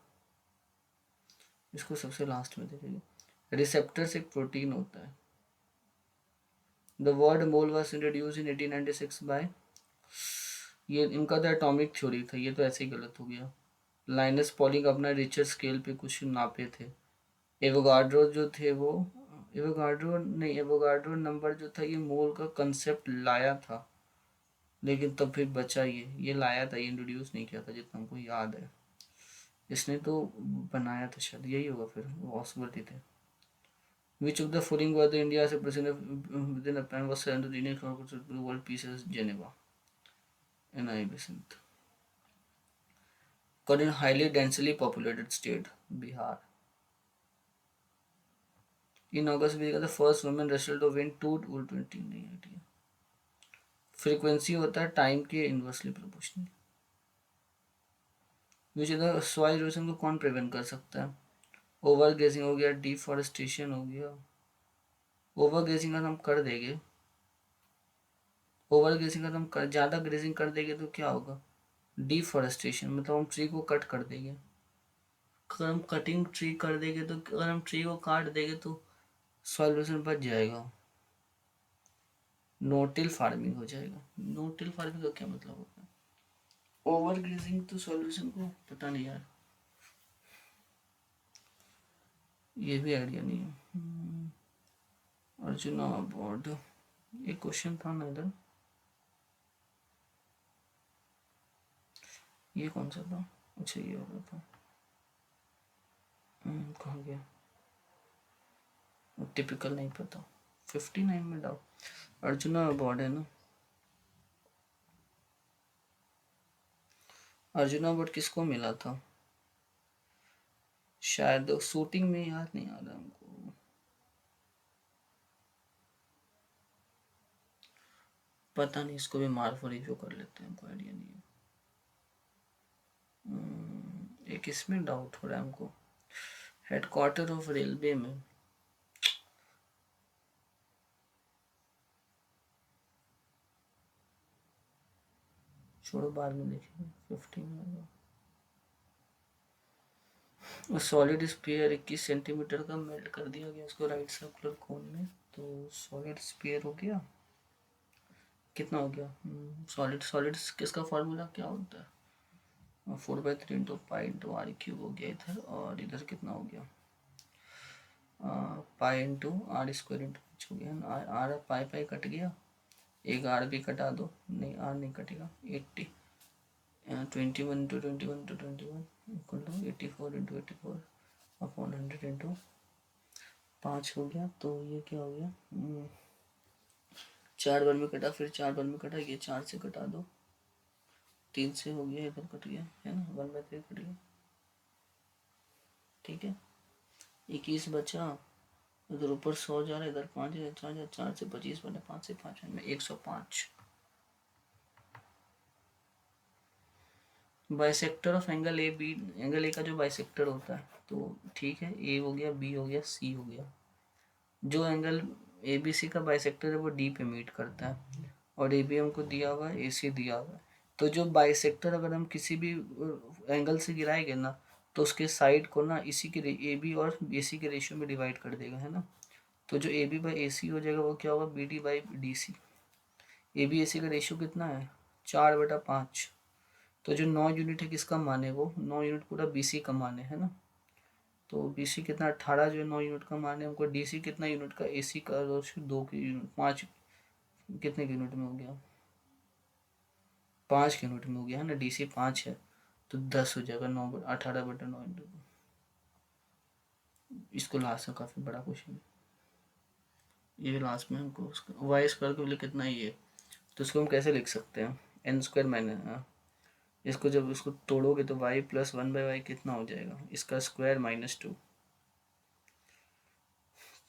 इसको सबसे लास्ट में देखेंगे। रिसेप्टर्स एक प्रोटीन होता है। The word mole was introduce in 1896 by, ये इनका तो एटॉमिक थ्योरी था, ये तो ऐसे ही गलत हो गया। लाइनस पॉलिंग अपना रिचर स्केल पे कुछ नापे थे। एवोगाड्रो जो थे वो, एवोगाड्रो नहीं, एवोगाड्रो नंबर जो था ये मोल का कंसेप्ट लाया था, लेकिन तब फिर बचा ये लाया था, ये इंट्रोड्यूस नहीं किया था जितना हमको याद है। इसने तो बनाया था, शायद यही होगा फिर, पॉसिबिलिटी थे। Which of the following was the India as a president within a plan was sent to the Indian Congress to the World Peace as Geneva? NI Besant. Current highly densely populated state, Bihar. In August, we got the first woman wrestler to win 2 20 नहीं। फ्रीक्वेंसी होता है टाइम के inversely proportional. Which is the soil erosion को कौन प्रिवेंट कर सकता है? ओवर ग्रेजिंग हो गया, डिफॉरेस्टेशन हो गया। ओवर ग्रेजिंग अगर हम कर देंगे, ओवर ग्रेजिंग अगर हम कर ज़्यादा ग्रेजिंग कर देंगे तो क्या होगा? डिफॉरेस्टेशन, मतलब हम ट्री को कट कर देंगे। अगर हम कटिंग ट्री कर देंगे तो, अगर हम ट्री को काट देंगे तो सॉइल इरोजन बच जाएगा। नो-टिल फार्मिंग हो जाएगा। नो-टिल फार्मिंग का क्या मतलब होता है? ओवर ग्रेजिंग तो सॉल्यूशन को पता नहीं यार, ये भी आइडिया नहीं है। अर्जुन अवार्ड, एक क्वेश्चन था ना इधर, ये कौन सा था? अच्छा, ये वाला था। कहाँ गया? टिपिकल नहीं पता। 59 में डाउट। अर्जुन अवार्ड है ना? अर्जुन अवार्ड किसको मिला था? शायद शूटिंग में, याद नहीं आ रहा हमको। पता नहीं, इसको भी मार्क फॉर रिव्यू कर लेते हैं, कोई आइडिया नहीं है। एक इसमें डाउट हो रहा है हमको, हेडक्वार्टर ऑफ रेलवे में। छोड़ो बाद में देखेंगे, 15 होगा। सॉलिड स्फीयर 21 सेंटीमीटर का मेल्ट कर दिया गया उसको राइट सर्कुलर कोन में। तो सॉलिड स्फीयर हो गया, कितना हो गया? सॉलिड सॉलिड किसका फॉर्मूला क्या होता है? 4/3 into pi into R cube हो गया इधर, और इधर कितना हो गया? Pi into R square into H हो गया। आर पाई पाई कट गया, एक आर भी कटा दो, नहीं आर नहीं कटेगा। 80 21 into 21 into 21 equal to 84 into 84 upon 100 into 5 हो गया। तो ये क्या हो गया? 4 बार में कटा, फिर 4 बार में कटा, ये 4 से कटा दो, 3 से हो गया, इधर कट गया है ना, 1/3 कट गया। ठीक है, 21 बचा, इधर ऊपर 100 जा रहा है, इधर 5 है, 4 से 25 बने, 5 से 5 में 105। Bisector of angle A B, angle A का जो बाइसेक्टर होता है, तो ठीक है, ए हो गया, बी हो गया, सी हो गया। जो एंगल ए बी सी का बाइसेक्टर है वो डी पे मीट करता है, और ए बी हमको दिया हुआ है, ए सी दिया हुआ है। तो जो बाइसेक्टर अगर हम किसी भी एंगल से गिराएंगे ना, तो उसके साइड को ना इसी के ए बी और ए सी के रेशियो में डिवाइड कर देगा, है ना। तो जो ए बी बाई ए सी हो जाएगा वो क्या होगा? B D by D C. A B A C का रेशियो कितना है? 4/5। तो जो 9 यूनिट है किसका मान है? वो 9 यूनिट पूरा बी सी का मान है ना। तो बी सी कितना? 18 जो है 9 यूनिट का मान है। हमको डी सी कितना यूनिट का? ए सी का 2 की यूनिट, 5 कितने के यूनिट में हो गया? 5 के यूनिट में हो गया, है ना। डी सी 5 है तो 10 हो जाएगा, 18/9 इंटू 2। इसको लास्ट में काफ़ी बड़ा क्वेश्चन है ये, लास्ट में हमको उसका वाई स्क्वायर के लिए कितना ही है, तो इसको हम कैसे लिख सकते हैं? एन स्क्वायर माइनस, इसको जब इसको तोड़ोगे तो y प्लस 1/y कितना हो जाएगा? इसका स्क्वायर -2,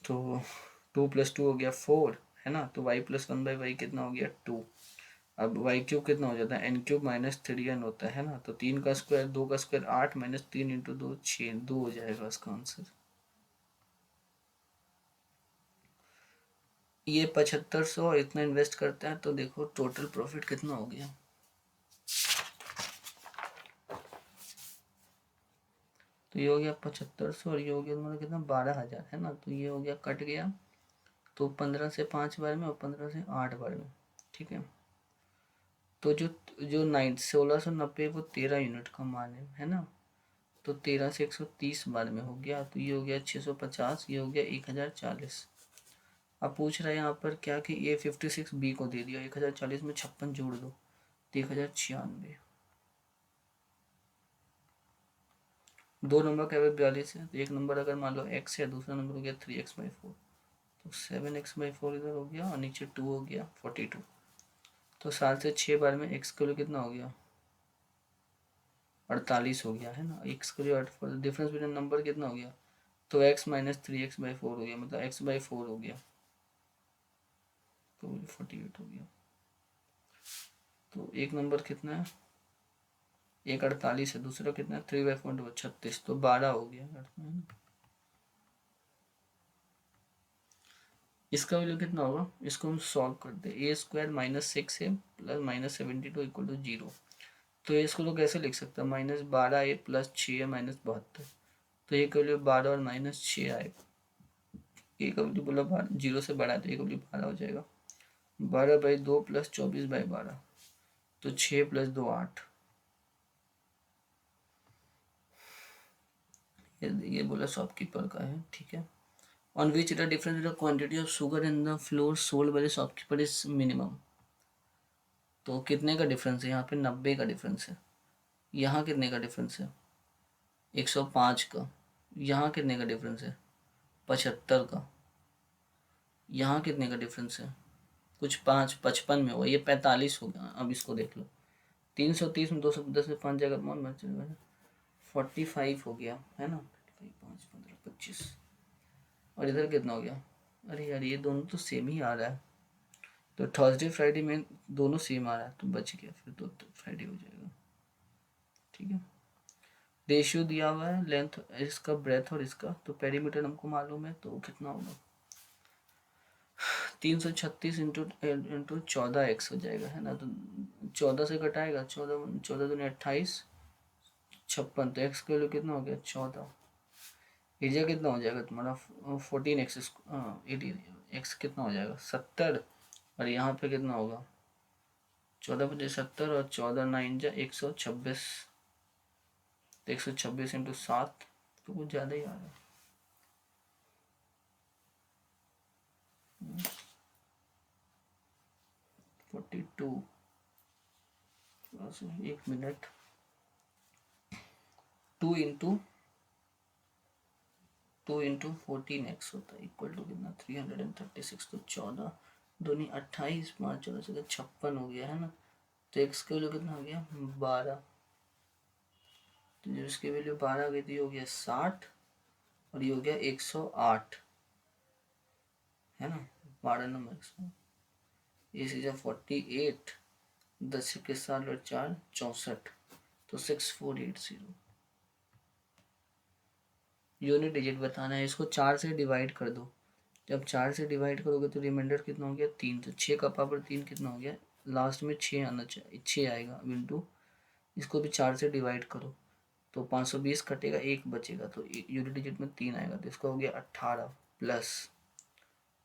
तो 2 + 2 हो गया 4, है ना। तो y प्लस 1/y कितना हो गया? 2। अब y क्यूब कितना हो जाता है? n क्यूब -3n होता है ना। तो 3 का स्क्वायर, 2 का स्क्वायर 8 -3 इंटू 2 6, 2 हो जाएगा इसका आंसर। ये 7500 और इतना इन्वेस्ट करते हैं तो देखो टोटल प्रॉफिट कितना हो गया। तो ये हो गया 7500 और ये हो गया मतलब कितना? 12,000, है ना। तो ये हो गया, कट गया, तो 15 से 5 बार में और 15 से 8 बार में। ठीक है, तो जो जो 1690 वो 13 यूनिट का मान है ना। तो 13 से 130 बार में हो गया, तो ये हो गया 650, ये हो गया 1040। अब पूछ रहा है यहाँ पर क्या कि ए 56 बी को दे दिया, 1040 में 56 जोड़ दो तो 1096। दो नंबर का 42 है, तो एक नंबर अगर मान लो x है, दूसरा नंबर हो गया 3x/4, तो 7x/4 इधर हो गया, और नीचे 2 हो गया 42। तो 7 से 6 बार में x के लिए कितना हो गया? 48 हो गया, है ना। x के लिए डिफरेंस बिटवीन नंबर कितना हो गया? तो x - 3x/4 हो गया, मतलब x/4 हो गया, तो 48 हो गया। तो एक नंबर कितना है? एक 48 है, दूसरा कितना है? 3/4 36, तो 12 हो गया, है ना। इसका वैल्यू कितना होगा? इसको हम सॉल्व करते हैं। a² -6 है प्लस -72 इक्वल टू 0। तो इसको तो कैसे लिख सकते हैं? -12a plus 6 -72। तो ये का वैल्यू 12 और -6 आएगा। ए का वैल्यू बोला 0 से बड़ा है तो ए का वैल्यू 12 हो जाएगा। 12/2 प्लस 24/12, तो 6 + 2 8। ये बोला शॉपकीपर का है, ठीक है। On which the difference the quantity of sugar in the floor sold by the shopkeeper is minimum. तो कितने का डिफरेंस है यहाँ पे? 90 का डिफरेंस है। यहाँ कितने का डिफरेंस है? 105 का। यहाँ कितने का डिफरेंस है? 75 का। यहाँ कितने का डिफरेंस है? कुछ 55 में होगा, ये 45 हो गया। अब इसको देख लो, 330 में 210 में 5 जगह 45 हो गया, है ना। 5 15 25, और इधर कितना हो गया? अरे यार ये दोनों तो सेम ही आ रहा है, तो थर्सडे फ्राइडे में दोनों सेम आ रहा है, तो बच गया, फिर तो फ्राइडे हो जाएगा। ठीक है, रेशियो दिया हुआ है लेंथ इसका, ब्रेथ और इसका, तो पेरीमीटर हमको मालूम है, तो कितना होगा? 336 इंटू 14x हो जाएगा, है ना। तो 14 से घटाएगा, 14 14 दूनी 28, 56, तो एक्स का वैल्यू कितना हो गया 14। एरिया कितना हो जाएगा तुम्हारा 14x, 18, एक्स कितना हो जाएगा 70, और यहाँ पे कितना होगा 14×70, और 14×9 = 126, तो 126 × 7, तो कुछ ज़्यादा ही आ रहा है। 42, 1 मिनट, 2 × 14x होता है इक्वल टू कितना 336, तो 14 दूनी 28, 5 14 से 56 हो गया है ना, तो एक्स की वैल्यू कितना हो गया 12, तो जब इसकी वैल्यू 12 गई थी हो गया 60, और ये हो गया 108, है ना, 12 नंबर 108, ये सीधा 48, 10 के 7 और 4 64, तो 6480। यूनिट डिजिट बताना है, इसको 4 से डिवाइड कर दो, जब 4 से डिवाइड करोगे तो रिमाइंडर कितना हो गया 3, तो 6 का पावर 3 कितना हो गया, लास्ट में 6 आना चाहिए, 6 आएगा इंटू, इसको भी 4 से डिवाइड करो तो 520 कटेगा, 1 बचेगा, तो यूनिट डिजिट में 3 आएगा, तो इसका हो गया 18, प्लस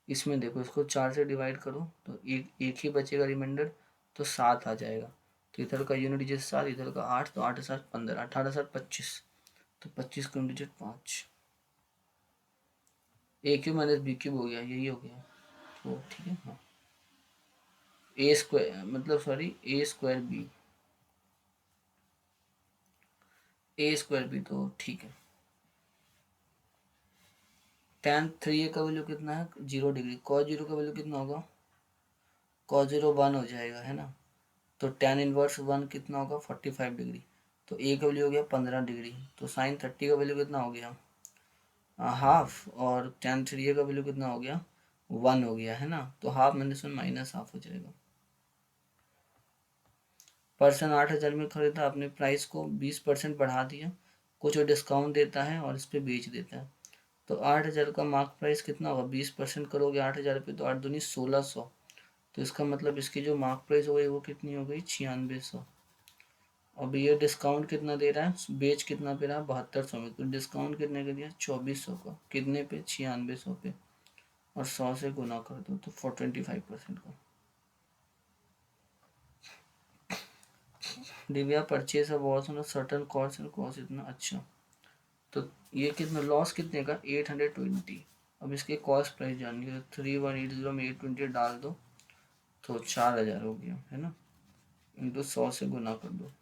इसमें देखो इसको 4 से डिवाइड करो तो एक ही बचेगा रिमाइंडर, तो 7 आ जाएगा, तो इधर का यूनिट डिजिट 7, इधर का 8, तो 8 7 15, 18 7 25, तो 25 का यूनिट डिजिट 5, ए क्यूब माइनस बी क्यूब हो गया, यही हो गया, तो ठीक है। हाँ, ए स्क्वायर मतलब सॉरी ए स्क्वायर बी, ए स्क्वायर बी, तो ठीक है। tan 3a का वैल्यू कितना है 0 डिग्री, cos 0 का वैल्यू कितना होगा, cos 0 1 हो जाएगा, है ना, तो tan इनवर्स 1 कितना होगा 45 डिग्री, तो ए का वैल्यू हो गया 15 डिग्री, तो sin 30 का वैल्यू कितना हो गया हाफ, और tan 3a का वैल्यू कितना हो गया 1 हो गया, है ना, तो हाफ माइनस 1 माइनस हाफ हो जाएगा। पर्सन 8,000 में खरीदा, अपने प्राइस को 20% बढ़ा दिया, कुछ डिस्काउंट देता है और इस पर बेच देता है, तो 8,000 का मार्क प्राइस कितना होगा, 20% करोगे 8,000 पे, तो 8 दूनी 1600, तो इसका मतलब इसकी जो मार्क प्राइस हो गई वो कितनी हो गई 9600। अब ये डिस्काउंट कितना दे रहा है, बेच कितना पे रहा 7200 में, तो डिस्काउंट कितने का दिया 2400 का, कितने पे 9600 पे, और 100 से गुना कर दो तो 425% का। Divya purchase of watch on certain cost and cost इतना, अच्छा, तो ये कितना लॉस कितने का 820, अब इसके कॉस्ट प्राइस जाननी है, 3180 में 820 डाल दो तो 4000 हो गया, है ना, इंटू 100 से गुना कर दो,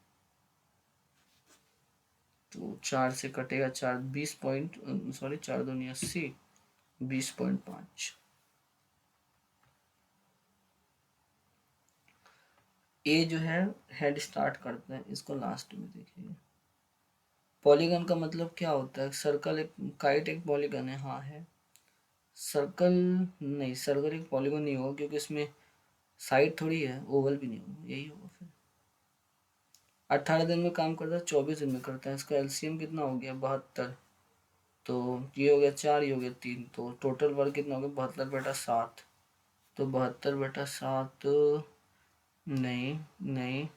तो 4 से कटेगा 4, 20 पॉइंट, सॉरी 4 दूनी 80, 20.5। ए जो है हेड स्टार्ट करता है, इसको लास्ट में देखिए। पॉलीगन का मतलब क्या होता है, सर्कल एक काइट एक पॉलीगन है, हाँ है, सर्कल नहीं, सर्कल एक पॉलीगन नहीं होगा क्योंकि इसमें साइड थोड़ी है, ओवल भी नहीं होगा, यही होगा फिर। 18 दिन में काम करता है, 24 दिन में करता है, इसका एलसीएम कितना हो गया 72, तो ये हो गया 4, ये हो गया 3, तो टोटल वर्क कितना हो गया 72/7, तो 72/7, नहीं नहीं,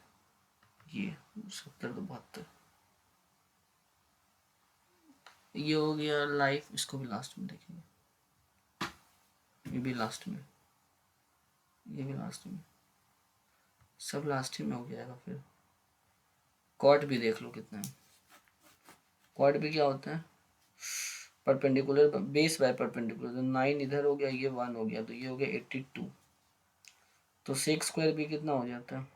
ये 70 तो 72, ये हो गया लाइफ, इसको भी लास्ट में देखेंगे, ये भी लास्ट में, ये भी लास्ट में, सब लास्ट ही में हो जाएगा फिर। कॉट भी देख लो कितना है, कॉट भी क्या होता है परपेंडिकुलर बेस बाय परपेंडिकुलर, तो 9 इधर हो गया, ये 1 हो गया, तो ये हो गया 82, तो 6 स्क्वायर भी कितना हो जाता है,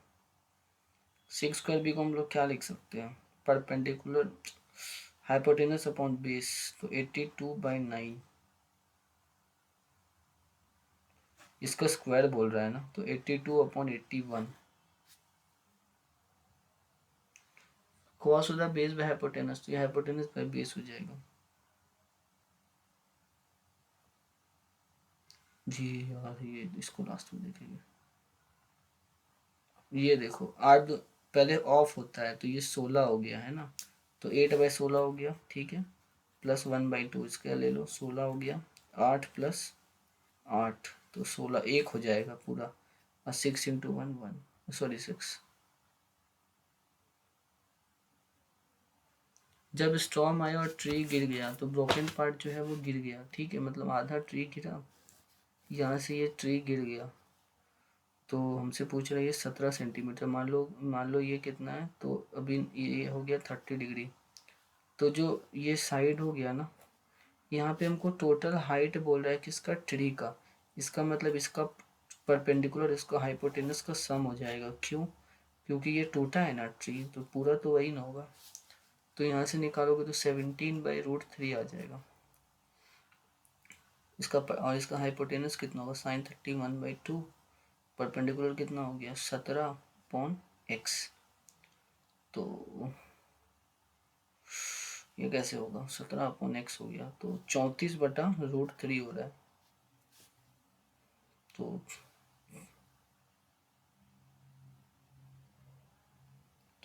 6 स्क्वायर भी को हम लोग क्या लिख सकते हैं, परपेंडिकुलर हाइपोटेनस अपॉन बेस, तो 82/9, इसका स्क्वायर बोल रहा है ना, तो 82/81, कॉस होता है बेस बाय हाइपोटेनस, तो ये हाइपोटेनस बाय बेस हो जाएगा। जी यार, ये इसको लास्ट में देखेंगे, ये देखो 8 पहले ऑफ होता है, तो ये 16 हो गया, है ना, तो 8/16 हो गया, ठीक है, प्लस 1/2, इसका ले लो 16 हो गया, 8 प्लस 8, तो 16 एक हो जाएगा पूरा, और 6 × 1 1, सॉरी 6, जब स्टॉर्म आया और ट्री गिर गया तो ब्रोकन पार्ट जो है वो गिर गया, ठीक है, मतलब आधा ट्री गिरा, यहाँ से ये ट्री गिर गया। तो हमसे पूछ रहा है ये 17 सेंटीमीटर, मान लो ये कितना है, तो अभी ये हो गया 30 डिग्री। तो जो ये साइड हो गया ना, यहाँ पे हमको टोटल हाइट बोल रहा है किसका, ट्री का। इसका मतलब इसका परपेंडिकुलर इसका हाइपोटेनस का सम हो जाएगा। क्यों? क्योंकि ये टूटा है ना ट्री, तो पूरा तो वही ना होगा। तो यहाँ से निकालोगे तो 17/√3 आ जाएगा इसका। और इसका हाइपोटेनस कितना होगा, sin31/2। परपेंडिकुलर कितना हो गया, 17/x। तो ये कैसे होगा, 17/x हो गया, तो 34/√3 हो रहा है। तो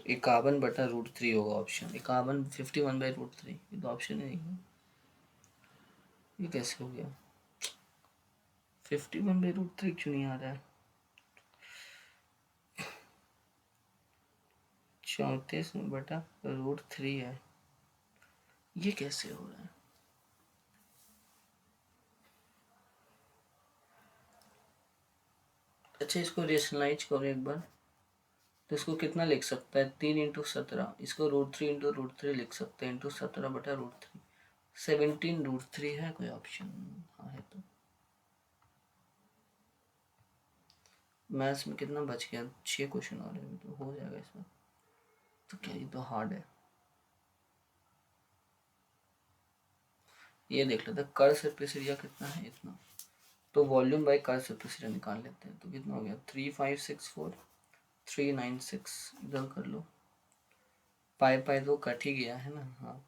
51/√3 होगा ऑप्शन, 51 51/√3, ये तो ऑप्शन ही नहीं है। ये कैसे हो गया, 51/√3 क्यों नहीं आ रहा है, 34/√3 है, ये कैसे हो रहा है। अच्छा, इसको रेशनलाइज करो एक बार। तो इसको कितना लिख सकता है, 3 × 17, इसको √3 × √3 लिख सकते हैं, ×17/√3। 17√3 है कोई ऑप्शन, हाँ है। तो मैथ्स में कितना बच गया, 6 क्वेश्चन और है, तो हो जाएगा इसमें। तो क्या ये तो हार्ड है। ये देख लेते हैं, कर्व सरफेस एरिया कितना है, इतना। तो volume by curve surface area निकाल लेते हैं। तो कितना हो गया, 3564 396, इधर कर लो, पाई पाई तो कट ही गया है ना, हाँ।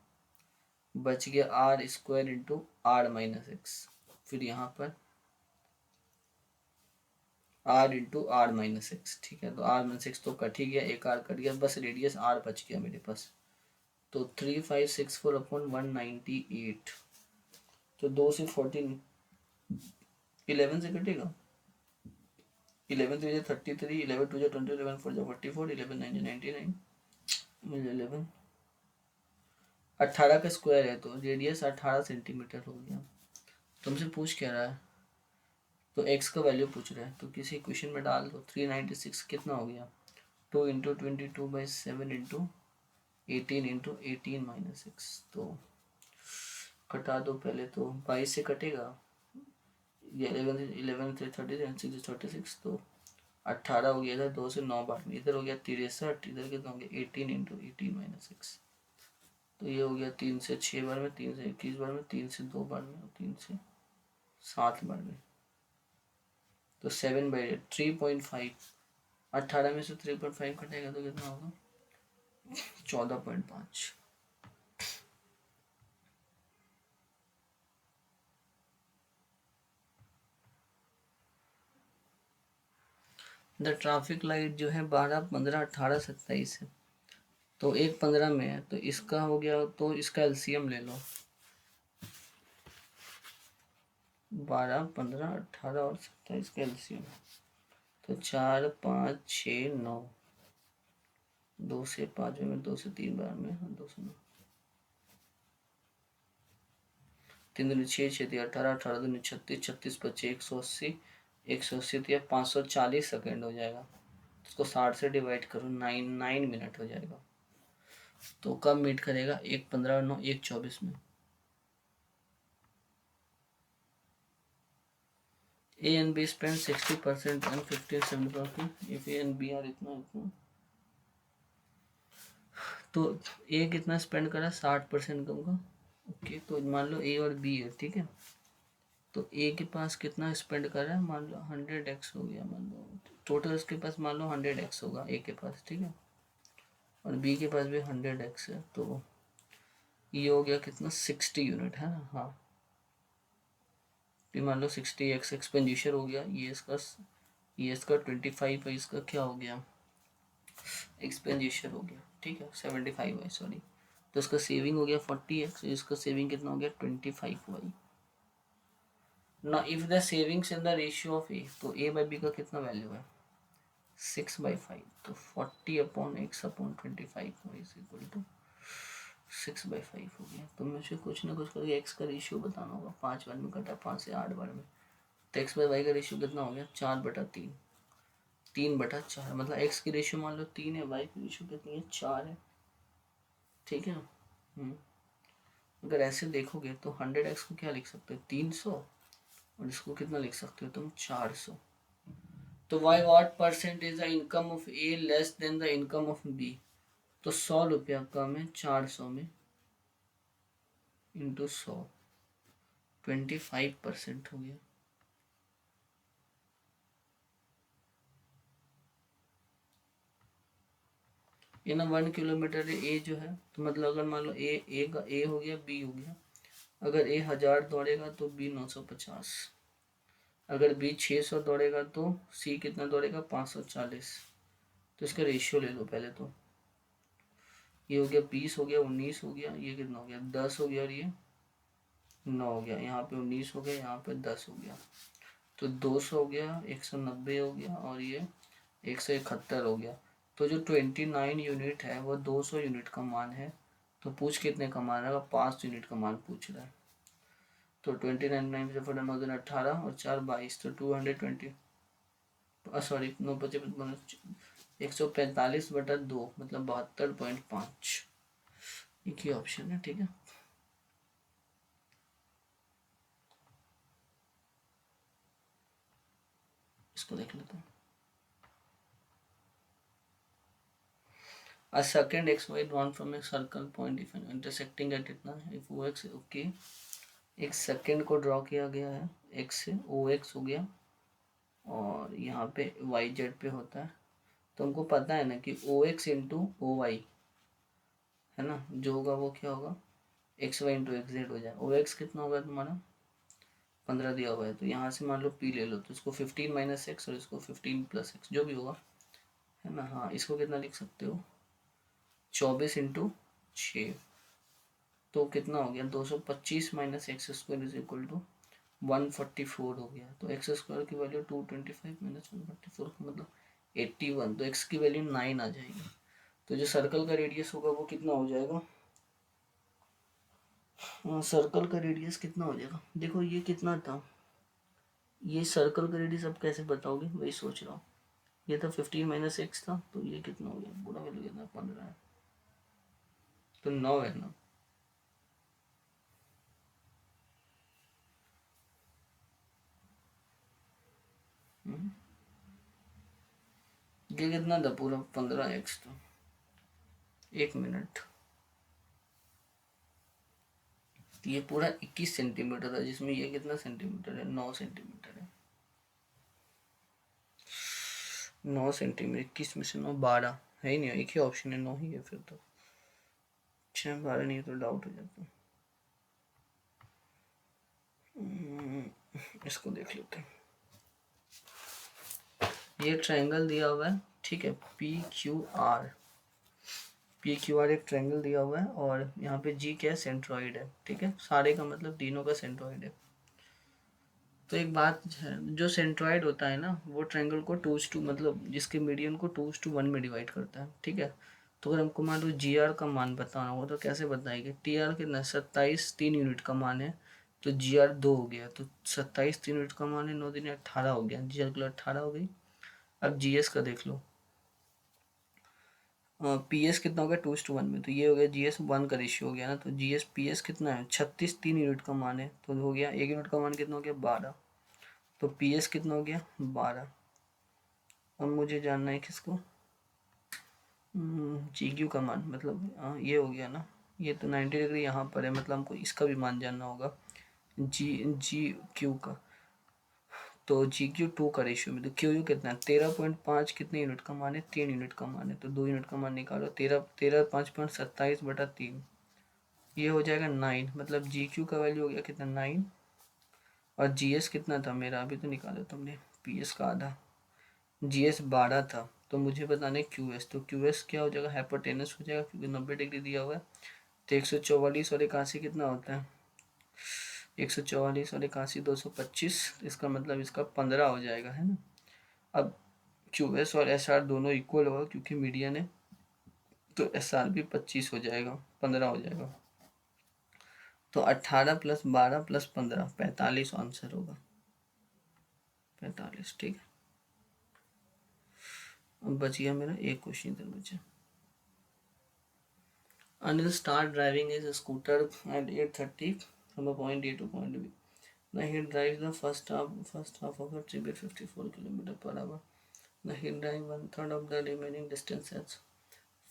बच गया r² × r−x, फिर यहाँ पर r × r−x, ठीक है। तो r−x तो कट ही गया, एक r कट गया, बस रेडियस r बच गया मेरे पास। तो 3564/198, तो 2 से 14, 11 से कटेगा, 11 3 33, 11 2 20, 11 4 44, 11 9 99, 11 18 का स्क्वायर है, तो रेडियस 18 सेंटीमीटर हो गया। तुमसे पूछ क्या रहा है, तो x का वैल्यू पूछ रहा है, तो किसी इक्वेशन में डाल दो। 396 कितना हो गया, 2 × 22/7 × 18 × 18-6। तो कटा दो पहले, तो 22 से कटेगा, ये 11 से 30, 36, तो 18 हो गया, इधर 2 से 9 बार में, इधर हो गया 63, इधर कितना हो गया 18 × 18-6। तो ये हो गया 3 से 6 बार में, 3 से 21 बार में, 3 से 2 बार में, 3 से 7 बार में। तो 7/3.5, 18 में से 3.5 कटेगा तो कितना होगा, 14.5। द ट्रैफिक लाइट जो है 12, 15, 18, 27 है, तो एक 15 में है, तो इसका हो गया, तो इसका एलसीएम ले लो। 12, 15, 18 और 27 का एलसीएम, तो 4, 5, 6, 9, 2 से 5 में, 2 से 3 बार में, 2 से 9, 3 दूनी 6, 6 3 18, 18 दूनी 36, 36 25 180, 180 तो 540 सेकेंड हो जाएगा। इसको 60 से डिवाइड करो, 9 मिनट हो जाएगा। तो कब मीट करेगा, 1 15 9 1 24 में। A and B spend 60% and 50-70%. If A and B are इतना, तो A कितना स्पेंड करा, 60% कम का। ओके, तो मान लो A और B है, ठीक है। तो A के पास कितना स्पेंड कर रहा है, मान लो 100x हो गया, मान लो टोटल उसके पास मान लो 100x होगा A के पास, ठीक है। और B के पास भी 100x है, तो ये हो गया कितना, 60 यूनिट है ना, हाँ। मान लो 60x एक्सपेंडिचर हो गया, ये इसका 25 है, इसका क्या हो गया, एक्सपेंडिचर हो गया, ठीक है, 75 है, सॉरी। तो इसका सेविंग हो गया 40x, इसका सेविंग कितना हो गया 25y। ना if the savings in the ratio of A, तो A/B का कितना वैल्यू है, 6/5, तो 40/x/25 इज इक्वल टू 6/5 हो गया। तो मुझे कुछ ना कुछ करके एक्स का रेशियो बताना होगा। 5 बार में कटा, 5 से 8 बार में, तो एक्स बाई वाई का रेशियो कितना हो गया? 4/3, 3/4। मतलब एक्स की रेशियो मान लो 3 है, वाई की रेशियो कितनी है? 4 है। ठीक है। अगर ऐसे देखोगे तो 100x को क्या लिख सकते हो? 300, और इसको कितना लिख सकते हो तुम? 400। तो why what percent is the income of A less than the income of B? तो 100 रुपया कम है 400 में, इंटू 100, 25% हो गया। ये ना 1 किलोमीटर ए जो है, तो मतलब अगर मान लो ए का ए हो गया, बी हो गया। अगर ए 1000 दौड़ेगा तो बी 950। अगर बी 600 दौड़ेगा तो सी कितना दौड़ेगा? 540। तो इसका रेशियो ले लो पहले। तो ये हो गया 20, हो गया 19, हो गया, ये कितना हो गया? 10 हो गया, और ये 9 हो गया। यहाँ पे 19 हो गया, यहाँ पे 10 हो गया। तो 200 हो गया, 190 हो गया, और ये 171 हो गया। तो जो 29 यूनिट है वो 200 यूनिट का मान है। तो पूछ कितने का मान है? 5 यूनिट का मान पूछ रहा है। तो 29 9 से 18 और 4 22, तो 220, सॉरी 9 25 145/2, मतलब 72.5। एक ही ऑप्शन है। ठीक है। इसको देख लेते हैं। A second xy drawn from a circle point if intersecting at इतना है, if OX ओके। एक सेकंड को ड्रॉ किया गया है x से, OX हो गया, और यहाँ पे YZ पे होता है। तो हमको पता है ना कि OX इंटू OY है ना, जो होगा वो क्या होगा? XY इंटू XZ हो जाए। OX कितना होगा तुम्हारा? 15 दिया हुआ है। तो यहाँ से मान लो P ले लो, तो इसको 15 माइनस एक्स और इसको 15 प्लस एक्स, जो भी होगा, है ना। हाँ, इसको कितना लिख सकते हो? 24 इंटू 6। तो कितना हो गया? 225 minus X square is equal to 144 हो गया। तो एक्स स्क्वायर की वैल्यू 225 माइनस 144 का मतलब 81। तो एक्स की वैल्यू 9 आ जाएगी। तो जो सर्कल का रेडियस होगा वो कितना हो जाएगा? सर्कल का रेडियस कितना हो जाएगा? देखो ये कितना था, ये सर्कल का रेडियस अब कैसे बताओगे, वही सोच रहा हूँ। ये था 15 माइनस एक्स था, तो ये कितना हो गया? पूरा वैल्यू कितना? 15 है, तो 9 है ना। हम्म, ये कितना था? पूरा 15x था। 1 मिनट। तो ये पूरा 21 सेंटीमीटर था, जिसमें ये कितना सेंटीमीटर है? 9 सेंटीमीटर है। 9 सेंटीमीटर, 21 में से 9, 12 है ही नहीं, एक ही ऑप्शन है, 9 ही है फिर तो। 6 12 नहीं है तो डाउट हो जाता है। इसको देख लेते हैं। ये ट्रायंगल दिया हुआ है, ठीक है, पी क्यू आर एक ट्रायंगल दिया हुआ है, और यहाँ पे जी क्या है? सेंट्रॉइड है। ठीक है, सारे का मतलब तीनों का सेंट्रॉइड है। तो एक बात है, जो सेंट्रॉइड होता है ना, वो ट्रायंगल को 2:1, मतलब जिसके मीडियन को 2:1 में डिवाइड करता है। ठीक है। तो अगर हमको मान लो जी आर का मान बताना हो तो कैसे बताएंगे? टी आर कितना? 27 3 यूनिट का मान है, तो जी आर 2 हो गया। तो 27 3 यूनिट का मान है, 9 दिन 18 हो गया, जी आर किलो 18 हो गई। अब जी एस का देख लो। पी एस कितना हो गया? 2:1 में, तो ये हो गया जी एस 1 का रेशियो हो गया ना। तो जी एस पी एस कितना है? 36 3 यूनिट का मान है, तो हो गया 1 यूनिट का मान कितना हो गया? 12। तो पी एस कितना हो गया? 12। अब मुझे जानना है किसको? जी क्यू का मान, मतलब ये हो गया ना, ये तो 90 डिग्री यहाँ पर है, मतलब हमको इसका भी मान जानना होगा, जी जी क्यू का। तो जी क्यू 2 का रेशियो में, तो क्यू यू कितना है? 13.5 कितने यूनिट का मान है? 3 यूनिट का मान है, तो 2 यूनिट का मान निकालो। 13 5.27/3, ये हो जाएगा 9। मतलब जी क्यू का वैल्यू हो गया कितना? 9। और जी एस कितना था मेरा? अभी तो निकाला तुमने, पी एस का आधा। जी एस 12 था, तो मुझे बताना है क्यू एस। तो क्यू एस क्या हो जाएगा? हाइपोटेनस हो जाएगा, क्योंकि 90 डिग्री दिया हुआ है। तो 144 और 81 कितना होता है? 144 और 81 225, इसका मतलब इसका 15 हो जाएगा, है ना। अब क्यू एस और एस आर दोनों इक्वल होगा, क्योंकि मीडियन है। तो SR भी 25 हो जाएगा, 15 हो जाएगा। तो 18 + 12 + 15 45 आंसर होगा, 45। ठीक है, अब बच गया मेरा एक क्वेश्चन इधर बचा। Anil start driving his scooter at 8:30 from a point A to point B. Now he drives the first half of the trip at 54 km/h. Now he drives one third of the remaining distance at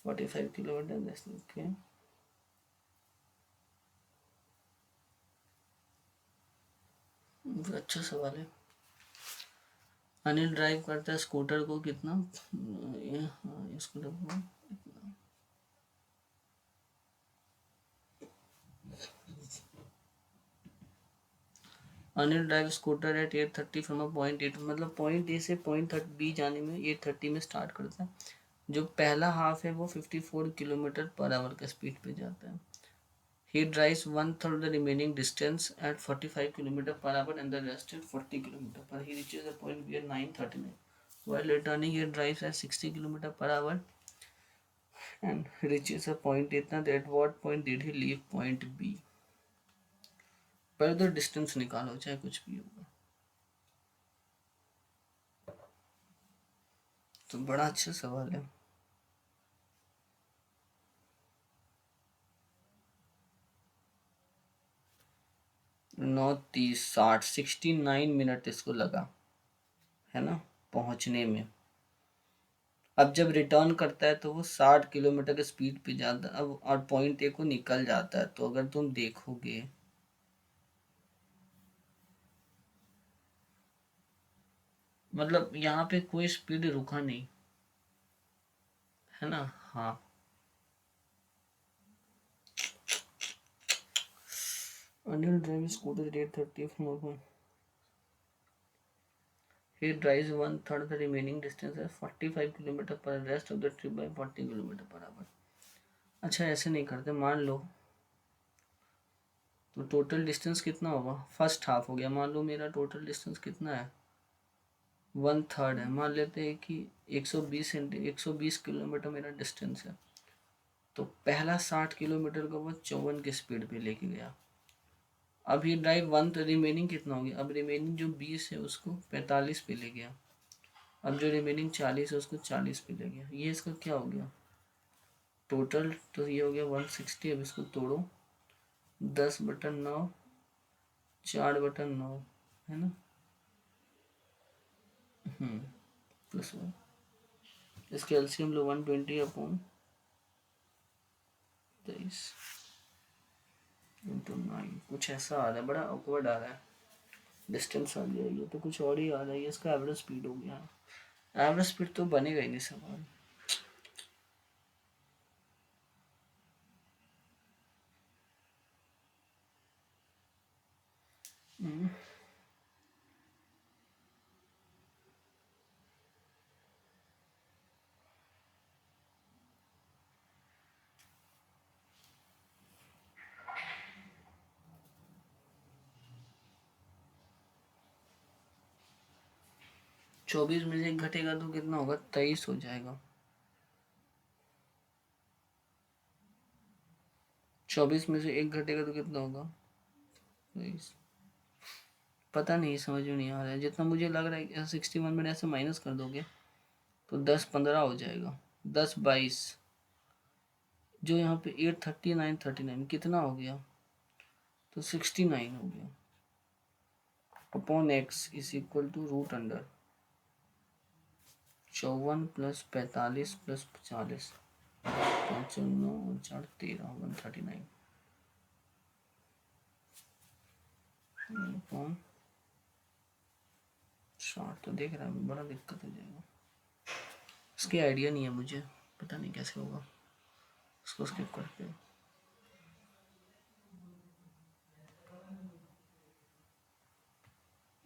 45 km. Okay. अच्छा सवाल है। अनिल ड्राइव करता है स्कूटर को कितना, स्कूटर को Anil drive scooter at 8:30 from a point A to, मतलब पॉइंट ए से पॉइंट बी जाने में 8:30 में स्टार्ट करता है। जो पहला हाफ है वो 54 km/h का स्पीड पे जाता है। He drives one third the remaining distance at 45 km/h and the rest at 40 km/h. He reaches the point B at 9:39. While returning, he drives at 60 km/h and reaches a point इतना. At what point did he leave point B? पहले तो डिस्टेंस निकालो, चाहे कुछ भी होगा। तो बड़ा अच्छा सवाल है। 9:30 60 69 मिनट इसको लगा है ना पहुंचने में। अब जब रिटर्न करता है तो वो 60 किलोमीटर की स्पीड पे जाता है अब, और पॉइंट ए को निकल जाता है। तो अगर तुम देखोगे, मतलब यहाँ पे कोई स्पीड रुका नहीं है ना। हाँ, Anil drive scooter 8:30 from he drives one third the remaining distance at 45 km per rest of the trip by 40 km/h. अच्छा ऐसे नहीं करते, मान लो तो टोटल डिस्टेंस कितना होगा, फर्स्ट हाफ हो गया। मान लो मेरा टोटल डिस्टेंस कितना है, वन थर्ड है। मान लेते हैं कि 120 किलोमीटर मेरा डिस्टेंस है। तो पहला 60 किलोमीटर का वो 54 की स्पीड पे लेके गया। अब ये ड्राइव वन, तो रिमेनिंग कितना हो गया, अब रिमेनिंग जो 20 है उसको 45 पे ले गया। अब जो रिमेनिंग 40 है उसको 40 पे ले गया। ये इसका क्या हो गया टोटल, तो ये हो गया 160। अब इसको तोड़ो, 10/9, 4/9 है ना, +1। इसके एलसीएम लो, 120/23 इंटू 9। कुछ ऐसा आ रहा है, बड़ा ऑकवर्ड आ रहा है। डिस्टेंस आ गया, ये तो कुछ और ही आ रहा है। ये इसका एवरेज स्पीड हो गया। एवरेज स्पीड तो बनेगा ही नहीं सवाल। हम्म, 24 में से एक घटेगा तो कितना होगा, 23 हो जाएगा। 24 में से एक घटेगा तो कितना होगा, 23। पता नहीं, समझ में नहीं आ रहा है। जितना मुझे लग रहा है 61 में ऐसे माइनस कर दोगे तो 10/15 हो जाएगा, 10/22। जो यहाँ पे 839 कितना हो गया, तो 69 हो गया। Upon x is equal to root under 54 + 45 + 40, 5 9 4 13, 139 upon 60। तो देख रहा है बड़ा दिक्कत हो जाएगा। इसकी आइडिया नहीं है मुझे, पता नहीं कैसे होगा। इसको स्किप करते हैं।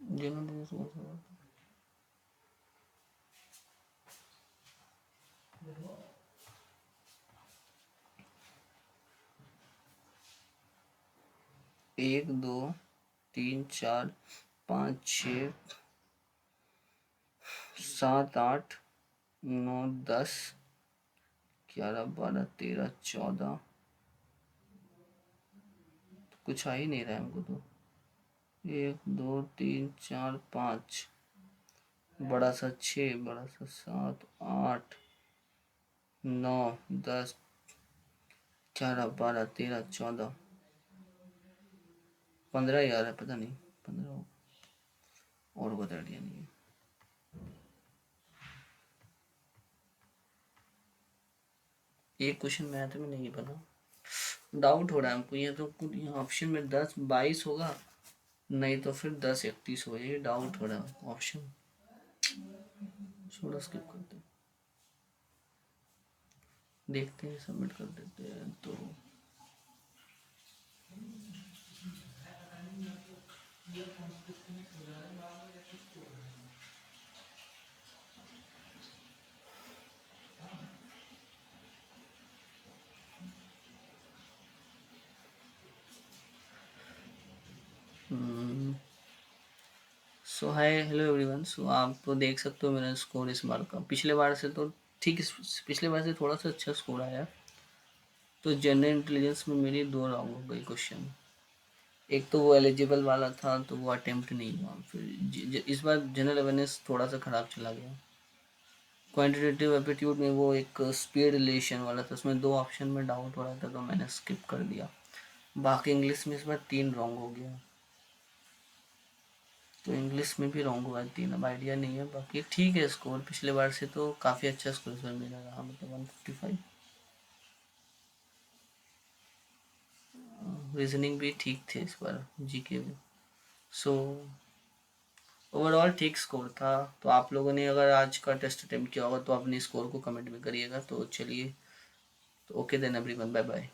जिन्होंने सोचा 1 2 3 4 5 6 7 8 9 10 11 12 13 14, कुछ आ ही नहीं रहा है हमको तो। 1 2 3 4 5, बड़ा सा 6, बड़ा सा 7 8 9 10 11 12 13 14, 15 ही आ रहा है, पता नहीं 15 और कोई आइडिया नहीं है। एक क्वेश्चन मैथ में नहीं बना, डाउट हो रहा है हमको। ये तो ऑप्शन में 10 22 होगा, नहीं तो फिर 10 31 हो, ये डाउट हो रहा है ऑप्शन। थोड़ा स्किप करते हैं, देखते हैं, सबमिट कर देते हैं तो। सो हाय हेलो एवरीवन। सो आप तो देख सकते हो मेरा स्कोर इस बार का, पिछले बार से तो ठीक, पिछले बार से थोड़ा सा अच्छा स्कोर आया। तो जनरल इंटेलिजेंस में मेरी 2 रॉन्ग हो गई क्वेश्चन। एक तो वो एलिजिबल वाला था तो वो अटेम्प्ट नहीं हुआ। फिर इस बार जनरल अवेयरनेस थोड़ा सा ख़राब चला गया। क्वांटिटेटिव एप्टीट्यूड में वो एक स्पीड रिलेशन वाला था, उसमें 2 ऑप्शन में डाउट हो रहा था तो मैंने स्किप कर दिया। बाकी इंग्लिश में इस बार 3 रॉन्ग हो गया, तो इंग्लिश में भी रॉन्ग हुआ है 3। अब आइडिया नहीं है, बाकी ठीक है स्कोर पिछले बार से तो काफ़ी अच्छा स्कोर इस बार मेरा रहा, मतलब 155। रीजनिंग भी ठीक थे इस बार, जीके भी। सो ओवरऑल ठीक स्कोर था। तो आप लोगों ने अगर आज का टेस्ट अटेम्प्ट किया होगा तो अपने स्कोर को कमेंट में करिएगा। तो चलिए, तो okay then everyone, bye bye.